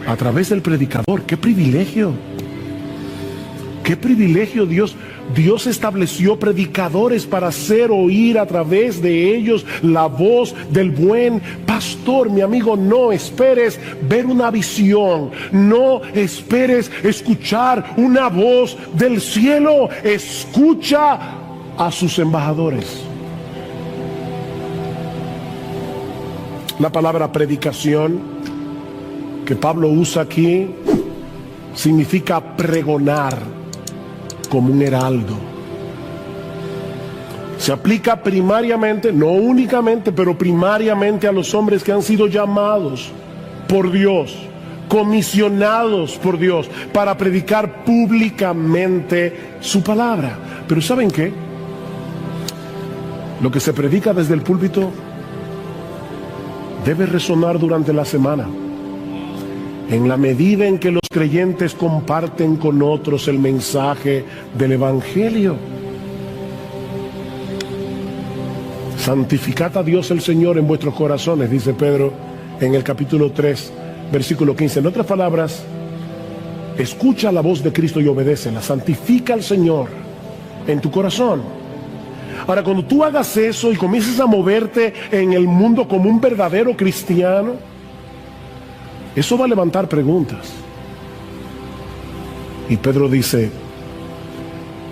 a través del predicador. ¡Qué privilegio! ¡Qué privilegio! Dios estableció predicadores para hacer oír a través de ellos la voz del buen pastor. Mi amigo, no esperes ver una visión, no esperes escuchar una voz del cielo. Escucha a sus embajadores. La palabra predicación que Pablo usa aquí significa pregonar como un heraldo, Se aplica primariamente, no únicamente, pero primariamente a los hombres que han sido llamados por Dios, comisionados por Dios para predicar públicamente su palabra. Pero ¿saben qué? Lo que se predica desde el púlpito debe resonar durante la semana, en la medida en que los creyentes comparten con otros el mensaje del Evangelio. Santificad a Dios el Señor en vuestros corazones, dice Pedro en el capítulo 3, versículo 15. En otras palabras, escucha la voz de Cristo y obedécela. Santifica al Señor en tu corazón. Ahora, cuando tú hagas eso y comiences a moverte en el mundo como un verdadero cristiano, eso va a levantar preguntas. Y Pedro dice,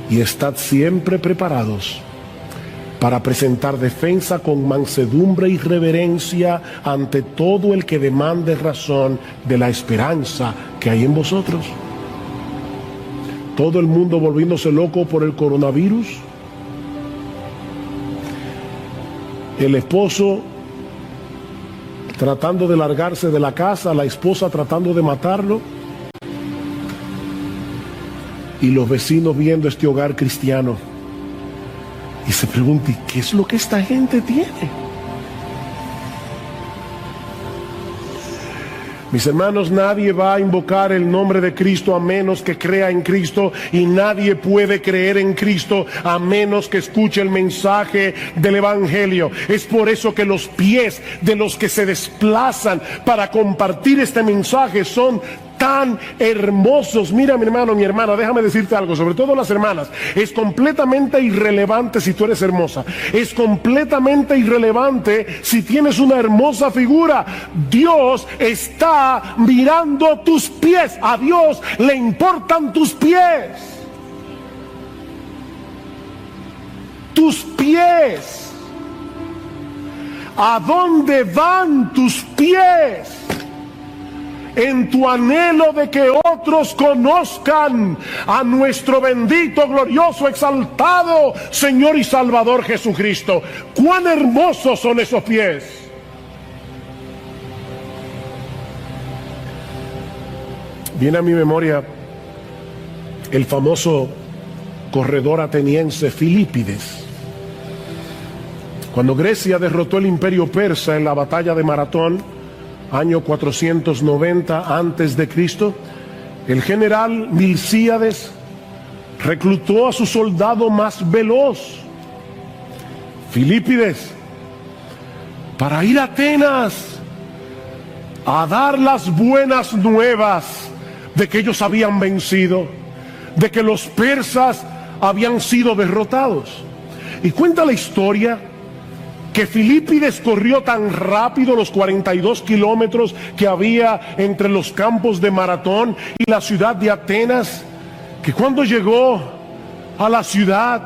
y estad siempre preparados para presentar defensa con mansedumbre y reverencia ante todo el que demande razón de la esperanza que hay en vosotros. Todo el mundo volviéndose loco por el coronavirus. El esposo tratando de largarse de la casa, la esposa tratando de matarlo, y los vecinos viendo este hogar cristiano y se preguntan, ¿qué es lo que esta gente tiene? Mis hermanos, nadie va a invocar el nombre de Cristo a menos que crea en Cristo, y nadie puede creer en Cristo a menos que escuche el mensaje del Evangelio. Es por eso que los pies de los que se desplazan para compartir este mensaje son tan hermosos. Mira, mi hermano, mi hermana, déjame decirte algo, sobre todo las hermanas. Es completamente irrelevante si tú eres hermosa. Es completamente irrelevante si tienes una hermosa figura. Dios está mirando tus pies. A Dios le importan tus pies. Tus pies. ¿A dónde van tus pies? En tu anhelo de que otros conozcan a nuestro bendito, glorioso, exaltado Señor y Salvador Jesucristo. ¡Cuán hermosos son esos pies! Viene a mi memoria el famoso corredor ateniense Filípides. Cuando Grecia derrotó el imperio persa en la batalla de Maratón, año 490 antes de Cristo, el general Milcíades reclutó a su soldado más veloz, Filípides, para ir a Atenas a dar las buenas nuevas de que ellos habían vencido, de que los persas habían sido derrotados. Y cuenta la historia que Filípides corrió tan rápido los 42 kilómetros que había entre los campos de Maratón y la ciudad de Atenas, que cuando llegó a la ciudad,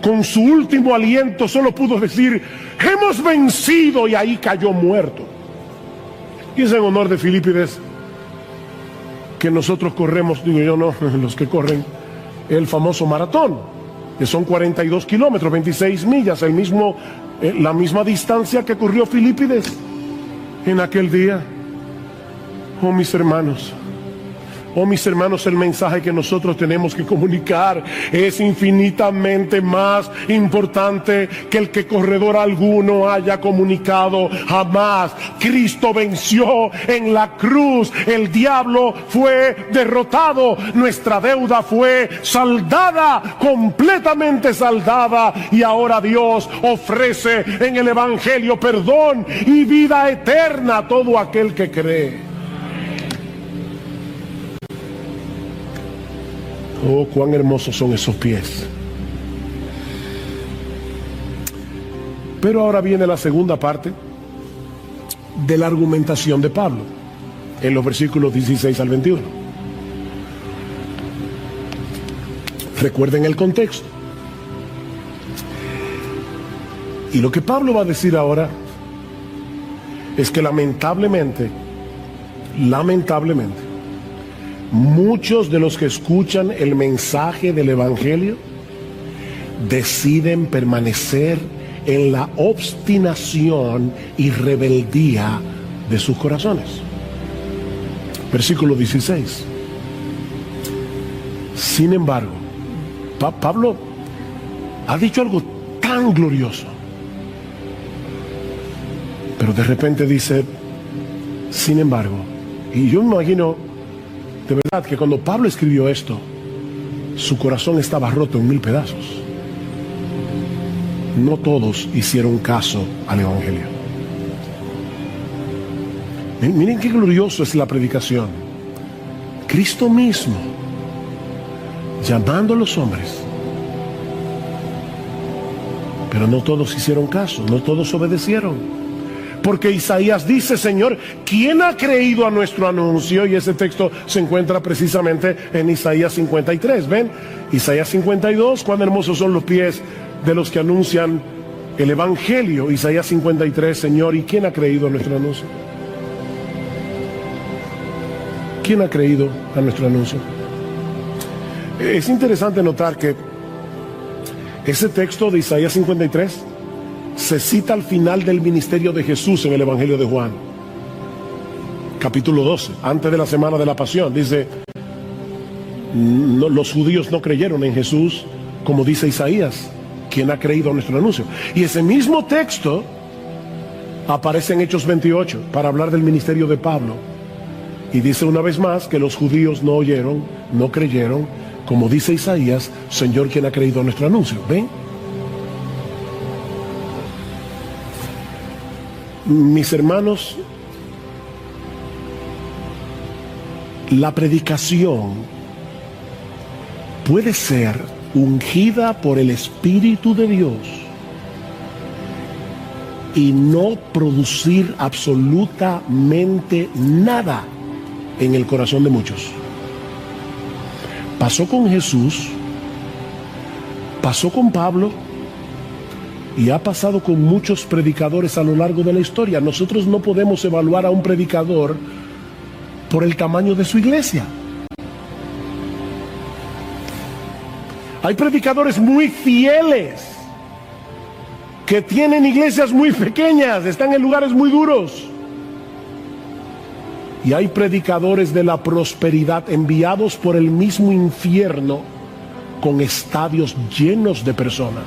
con su último aliento solo pudo decir, hemos vencido, y ahí cayó muerto. Y es en honor de Filípides que nosotros corremos, digo yo no, los que corren el famoso maratón, que son 42 kilómetros, 26 millas, la misma distancia que corrió Filípides en aquel día. Oh mis hermanos, el mensaje que nosotros tenemos que comunicar es infinitamente más importante que el que corredor alguno haya comunicado jamás. Cristo venció en la cruz, el diablo fue derrotado, nuestra deuda fue saldada, completamente saldada, y ahora Dios ofrece en el Evangelio perdón y vida eterna a todo aquel que cree. Oh, cuán hermosos son esos pies. Pero ahora viene la segunda parte de la argumentación de Pablo, en los versículos 16 al 21. Recuerden el contexto. Y lo que Pablo va a decir ahora es que lamentablemente, muchos de los que escuchan el mensaje del Evangelio deciden permanecer en la obstinación y rebeldía de sus corazones. Versículo 16. Sin embargo, Pablo ha dicho algo tan glorioso, pero de repente dice, sin embargo, y yo me imagino de verdad que cuando Pablo escribió esto, su corazón estaba roto en 1000 pedazos. No todos hicieron caso al Evangelio. Miren qué glorioso es la predicación. Cristo mismo llamando a los hombres, pero no todos hicieron caso, no todos obedecieron. Porque Isaías dice, Señor, ¿quién ha creído a nuestro anuncio? Y ese texto se encuentra precisamente en Isaías 53. ¿Ven? Isaías 52, cuán hermosos son los pies de los que anuncian el Evangelio. Isaías 53, Señor, ¿y quién ha creído a nuestro anuncio? ¿Quién ha creído a nuestro anuncio? Es interesante notar que ese texto de Isaías 53 se cita al final del ministerio de Jesús en el Evangelio de Juan, capítulo 12, antes de la semana de la pasión. Dice, no, los judíos no creyeron en Jesús, como dice Isaías, ¿quién ha creído a nuestro anuncio? Y ese mismo texto aparece en Hechos 28 para hablar del ministerio de Pablo, y dice una vez más que los judíos no oyeron, no creyeron, como dice Isaías, Señor, ¿quién ha creído a nuestro anuncio? ¿Ven? Mis hermanos, la predicación puede ser ungida por el Espíritu de Dios y no producir absolutamente nada en el corazón de muchos. Pasó con Jesús, pasó con Pablo, y ha pasado con muchos predicadores a lo largo de la historia. Nosotros no podemos evaluar a un predicador por el tamaño de su iglesia. Hay predicadores muy fieles que tienen iglesias muy pequeñas, están en lugares muy duros. Y hay predicadores de la prosperidad enviados por el mismo infierno con estadios llenos de personas.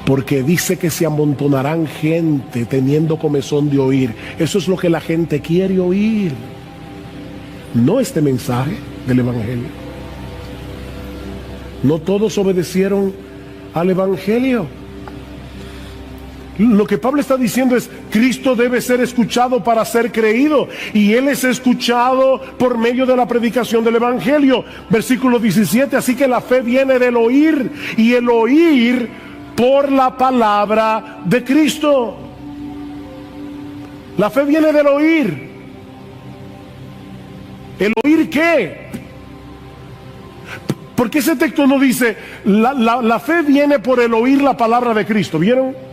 Porque dice que se amontonarán gente teniendo comezón de oír. Eso es lo que la gente quiere oír, no este mensaje del Evangelio. No todos obedecieron al Evangelio. Lo que Pablo está diciendo es, Cristo debe ser escuchado para ser creído, y Él es escuchado por medio de la predicación del Evangelio. Versículo 17, así que la fe viene del oír, y el oír por la palabra de Cristo. La fe viene del oír. ¿El oír qué? Porque ese texto no dice, la fe viene por el oír la palabra de Cristo. ¿Vieron?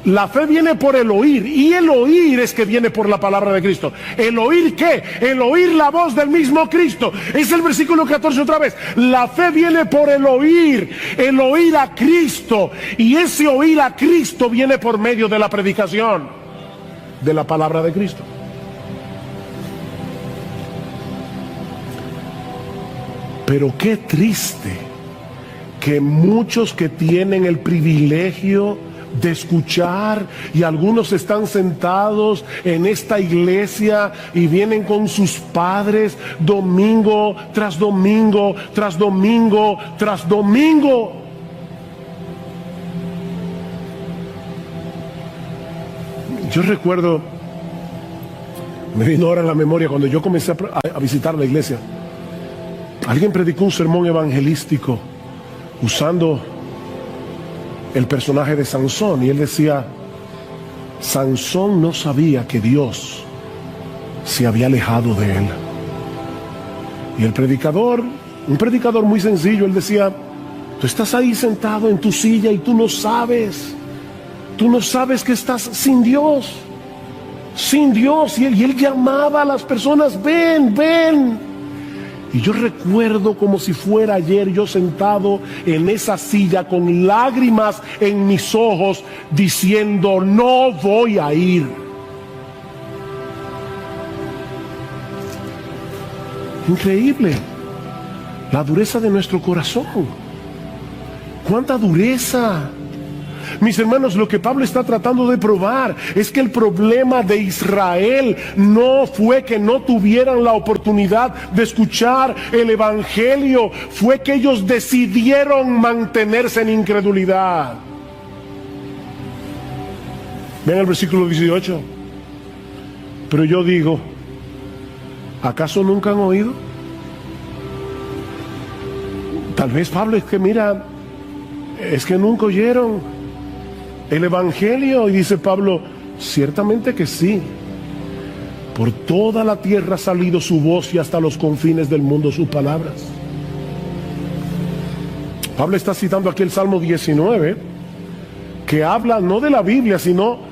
La fe viene por el oír, y el oír es que viene por la palabra de Cristo. ¿El oír qué? El oír la voz del mismo Cristo. Es el versículo 14 otra vez. La fe viene por el oír a Cristo, y ese oír a Cristo viene por medio de la predicación de la palabra de Cristo. Pero qué triste que muchos que tienen el privilegio de escuchar, y algunos están sentados en esta iglesia y vienen con sus padres domingo tras domingo, tras domingo, tras domingo. Yo recuerdo, me vino ahora a la memoria cuando yo comencé a visitar la iglesia. Alguien predicó un sermón evangelístico usando el personaje de Sansón, y él decía, Sansón no sabía que Dios se había alejado de él. Y el predicador, un predicador muy sencillo, él decía, tú estás ahí sentado en tu silla y tú no sabes que estás sin Dios, y él llamaba a las personas, ven, ven. Y yo recuerdo como si fuera ayer, yo sentado en esa silla con lágrimas en mis ojos, diciendo: no voy a ir. Increíble la dureza de nuestro corazón. ¡Cuánta dureza! Mis hermanos, lo que Pablo está tratando de probar es que el problema de Israel no fue que no tuvieran la oportunidad de escuchar el evangelio, fue que ellos decidieron mantenerse en incredulidad. Vean el versículo 18. Pero yo digo, ¿acaso nunca han oído? Tal vez Pablo es que mira, es que nunca oyeron el evangelio. Y dice Pablo, ciertamente que sí. Por toda la tierra ha salido su voz y hasta los confines del mundo sus palabras. Pablo está citando aquí el Salmo 19, que habla no de la Biblia, sino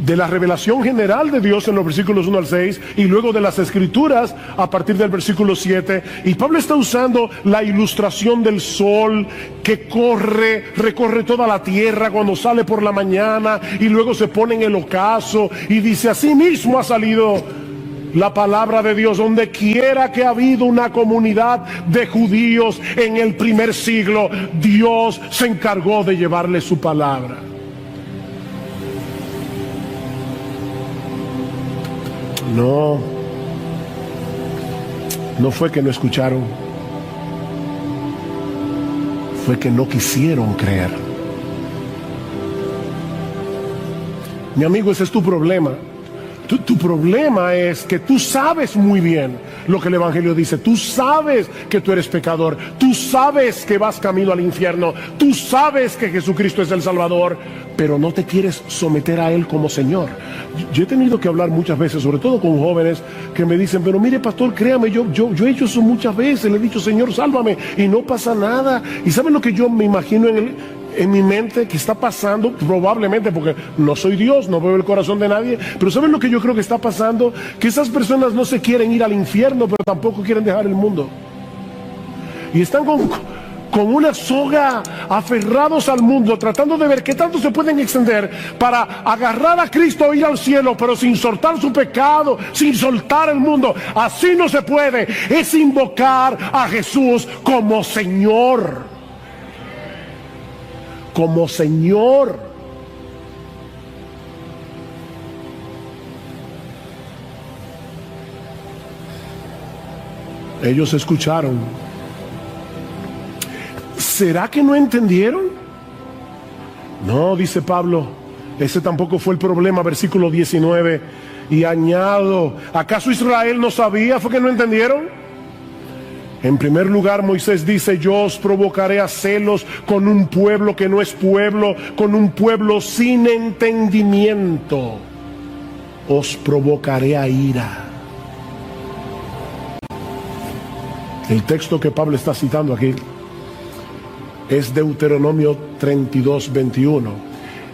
de la revelación general de Dios en los versículos 1 al 6, y luego de las escrituras a partir del versículo 7. Y Pablo está usando la ilustración del sol que recorre toda la tierra cuando sale por la mañana y luego se pone en el ocaso, y dice: así mismo ha salido la palabra de Dios donde quiera que ha habido una comunidad de judíos en el primer siglo. Dios se encargó de llevarle su palabra. No fue que no escucharon, fue que no quisieron creer. Mi amigo, ese es tu problema. Tu problema es que tú sabes muy bien lo que el evangelio dice. Tú sabes que tú eres pecador. Tú sabes que vas camino al infierno. Tú sabes que Jesucristo es el Salvador, pero no te quieres someter a Él como Señor. Yo he tenido que hablar muchas veces, sobre todo con jóvenes que me dicen: pero mire, pastor, créame, yo he hecho eso muchas veces. Le he dicho: Señor, sálvame, y no pasa nada. ¿Y saben lo que yo me imagino en mi mente que está pasando? Probablemente, porque no soy Dios, no veo el corazón de nadie, pero ¿saben lo que yo creo que está pasando? Que esas personas no se quieren ir al infierno, pero tampoco quieren dejar el mundo, y están con una soga aferrados al mundo, tratando de ver qué tanto se pueden extender para agarrar a Cristo e ir al cielo, pero sin soltar su pecado, sin soltar el mundo. Así no se puede. Es invocar a Jesús como Señor. Como Señor. Ellos escucharon. ¿Será que no entendieron? No, dice Pablo, ese tampoco fue el problema. Versículo 19, y añado: ¿acaso Israel no sabía? ¿Fue que no entendieron? En primer lugar, Moisés dice: yo os provocaré a celos con un pueblo que no es pueblo, con un pueblo sin entendimiento. Os provocaré a ira. El texto que Pablo está citando aquí es Deuteronomio 32, 21.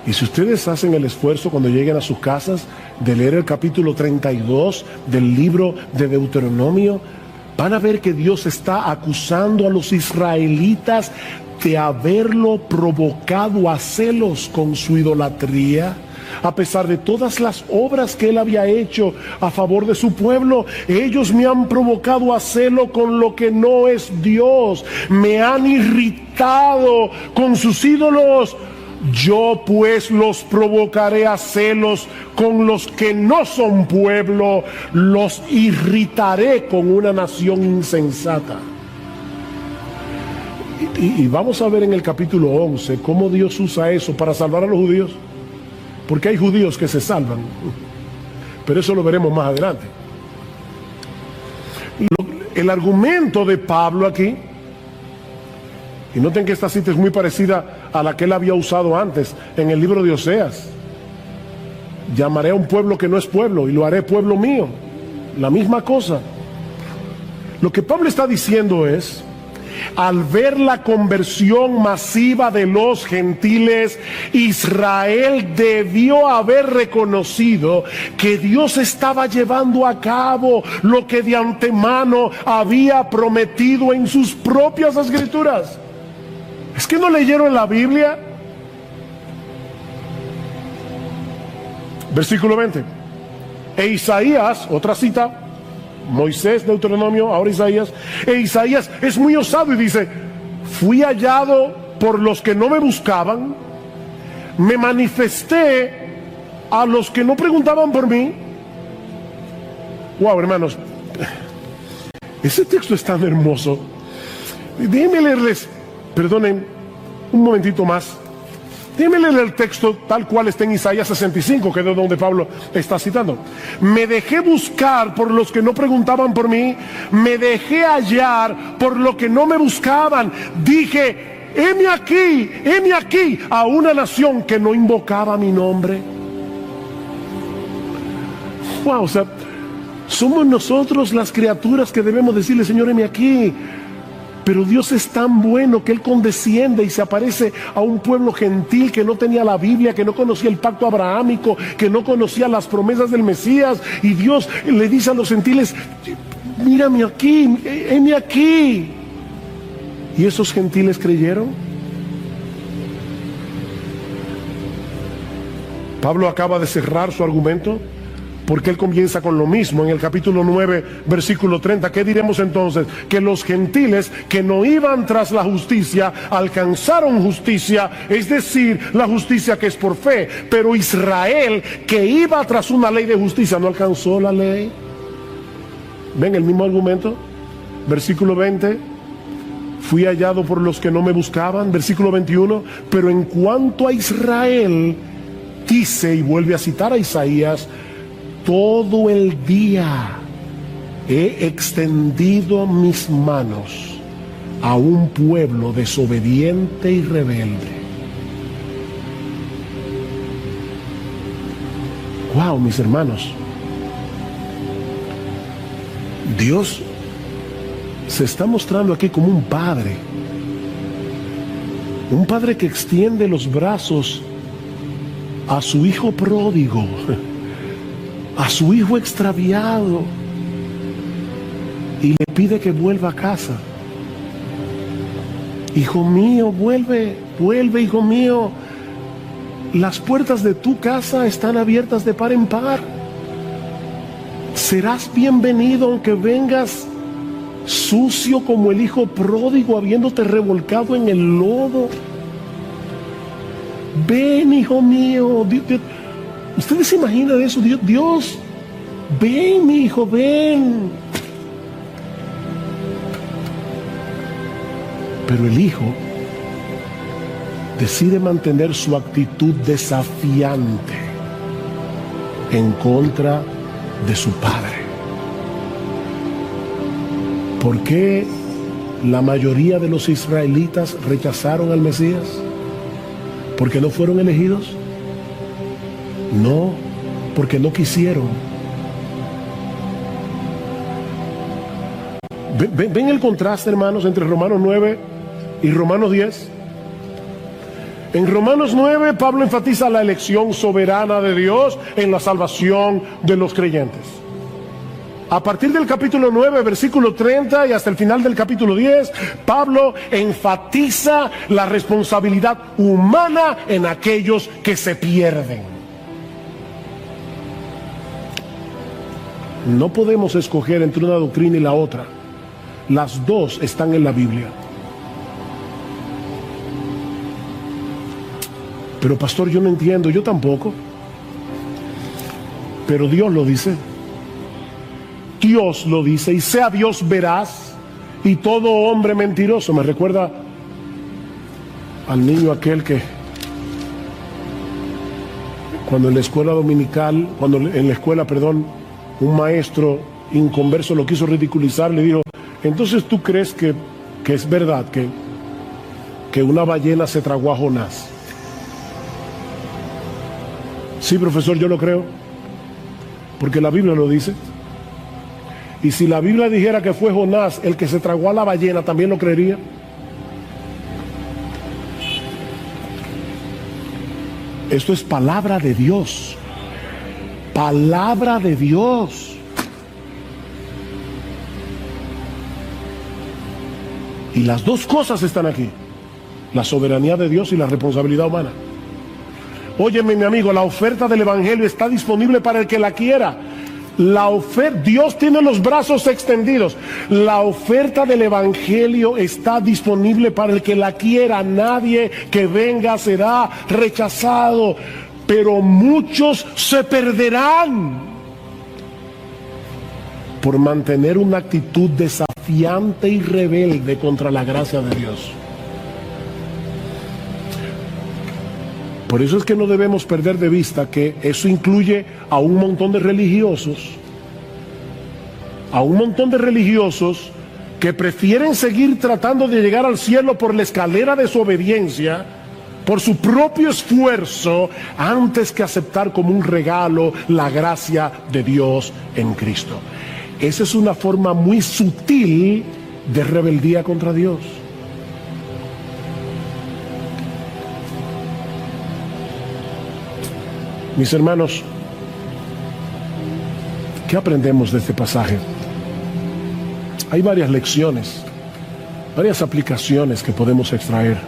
Y si ustedes hacen el esfuerzo cuando lleguen a sus casas de leer el capítulo 32 del libro de Deuteronomio, van a ver que Dios está acusando a los israelitas de haberlo provocado a celos con su idolatría. A pesar de todas las obras que Él había hecho a favor de su pueblo, ellos me han provocado a celo con lo que no es Dios. Me han irritado con sus ídolos. Yo pues los provocaré a celos con los que no son pueblo, los irritaré con una nación insensata. Y vamos a ver en el capítulo 11 cómo Dios usa eso para salvar a los judíos, porque hay judíos que se salvan, pero eso lo veremos más adelante. El argumento de Pablo aquí, y noten que esta cita es muy parecida a la que él había usado antes en el libro de Oseas: llamaré a un pueblo que no es pueblo y lo haré pueblo mío. La misma cosa. Lo que Pablo está diciendo es al ver la conversión masiva de los gentiles, Israel debió haber reconocido que Dios estaba llevando a cabo lo que de antemano había prometido en sus propias escrituras. ¿Es que no leyeron la Biblia? Versículo 20. E Isaías, otra cita, Moisés, Deuteronomio, ahora Isaías. E Isaías es muy osado y dice: fui hallado por los que no me buscaban, me manifesté a los que no preguntaban por mí. Wow, hermanos, ese texto es tan hermoso. Déjenme leerles, perdonen un momentito más. Déjenme leer el texto tal cual está en Isaías 65, que es de donde Pablo está citando. Me dejé buscar por los que no preguntaban por mí, me dejé hallar por lo que no me buscaban. Dije: heme aquí a una nación que no invocaba mi nombre. Wow, o sea, somos nosotros las criaturas que debemos decirle: Señor, heme aquí. Pero Dios es tan bueno que Él condesciende y se aparece a un pueblo gentil que no tenía la Biblia, que no conocía el pacto abrahámico, que no conocía las promesas del Mesías. Y Dios le dice a los gentiles: mírame aquí, heme aquí. ¿Y esos gentiles creyeron? Pablo acaba de cerrar su argumento, porque él comienza con lo mismo en el capítulo 9, versículo 30. ¿Qué diremos entonces? Que los gentiles que no iban tras la justicia alcanzaron justicia, es decir, la justicia que es por fe. Pero Israel, que iba tras una ley de justicia, no alcanzó la ley. ¿Ven el mismo argumento? Versículo 20. Fui hallado por los que no me buscaban. Versículo 21. Pero en cuanto a Israel, dice, y vuelve a citar a Isaías: todo el día he extendido mis manos a un pueblo desobediente y rebelde. Wow, mis hermanos, Dios se está mostrando aquí como un padre que extiende los brazos a su hijo pródigo, a su hijo extraviado, y le pide que vuelva a casa. Hijo mío, vuelve, hijo mío. Las puertas de tu casa están abiertas de par en par. Serás bienvenido aunque vengas sucio como el hijo pródigo, habiéndote revolcado en el lodo. Ven, hijo mío. ¿Ustedes se imaginan eso? Dios, ven, mi hijo, ven. Pero el hijo decide mantener su actitud desafiante en contra de su padre. ¿Por qué la mayoría de los israelitas rechazaron al Mesías? ¿Porque no fueron elegidos? No, porque no quisieron. ¿Ven el contraste, hermanos, entre Romanos 9 y Romanos 10? En Romanos 9, Pablo enfatiza la elección soberana de Dios en la salvación de los creyentes. A partir del capítulo 9, versículo 30 y hasta el final del capítulo 10, Pablo enfatiza la responsabilidad humana en aquellos que se pierden. No podemos escoger entre una doctrina y la otra. Las dos están en la Biblia. Pero pastor, yo no entiendo. Yo tampoco. Pero Dios lo dice. Dios lo dice. Y sea Dios veraz y todo hombre mentiroso. Me recuerda al niño aquel que cuando en la escuela dominical, un maestro inconverso lo quiso ridiculizar, le dijo: entonces tú crees que es verdad que una ballena se tragó a Jonás. Sí, profesor, yo lo creo, porque la Biblia lo dice. Y si la Biblia dijera que fue Jonás el que se tragó a la ballena, ¿también lo creería? Esto es palabra de Dios. Palabra de Dios. Y las dos cosas están aquí: la soberanía de Dios y la responsabilidad humana. Óyeme, mi amigo, la oferta del Evangelio está disponible para el que la quiera. Dios tiene los brazos extendidos. La oferta del Evangelio está disponible para el que la quiera. Nadie que venga será rechazado, pero muchos se perderán por mantener una actitud desafiante y rebelde contra la gracia de Dios. Por eso es que no debemos perder de vista que eso incluye a un montón de religiosos, que prefieren seguir tratando de llegar al cielo por la escalera de su obediencia, por su propio esfuerzo, antes que aceptar como un regalo la gracia de Dios en Cristo. Esa es una forma muy sutil de rebeldía contra Dios. Mis hermanos, ¿qué aprendemos de este pasaje? Hay varias lecciones, varias aplicaciones que podemos extraer.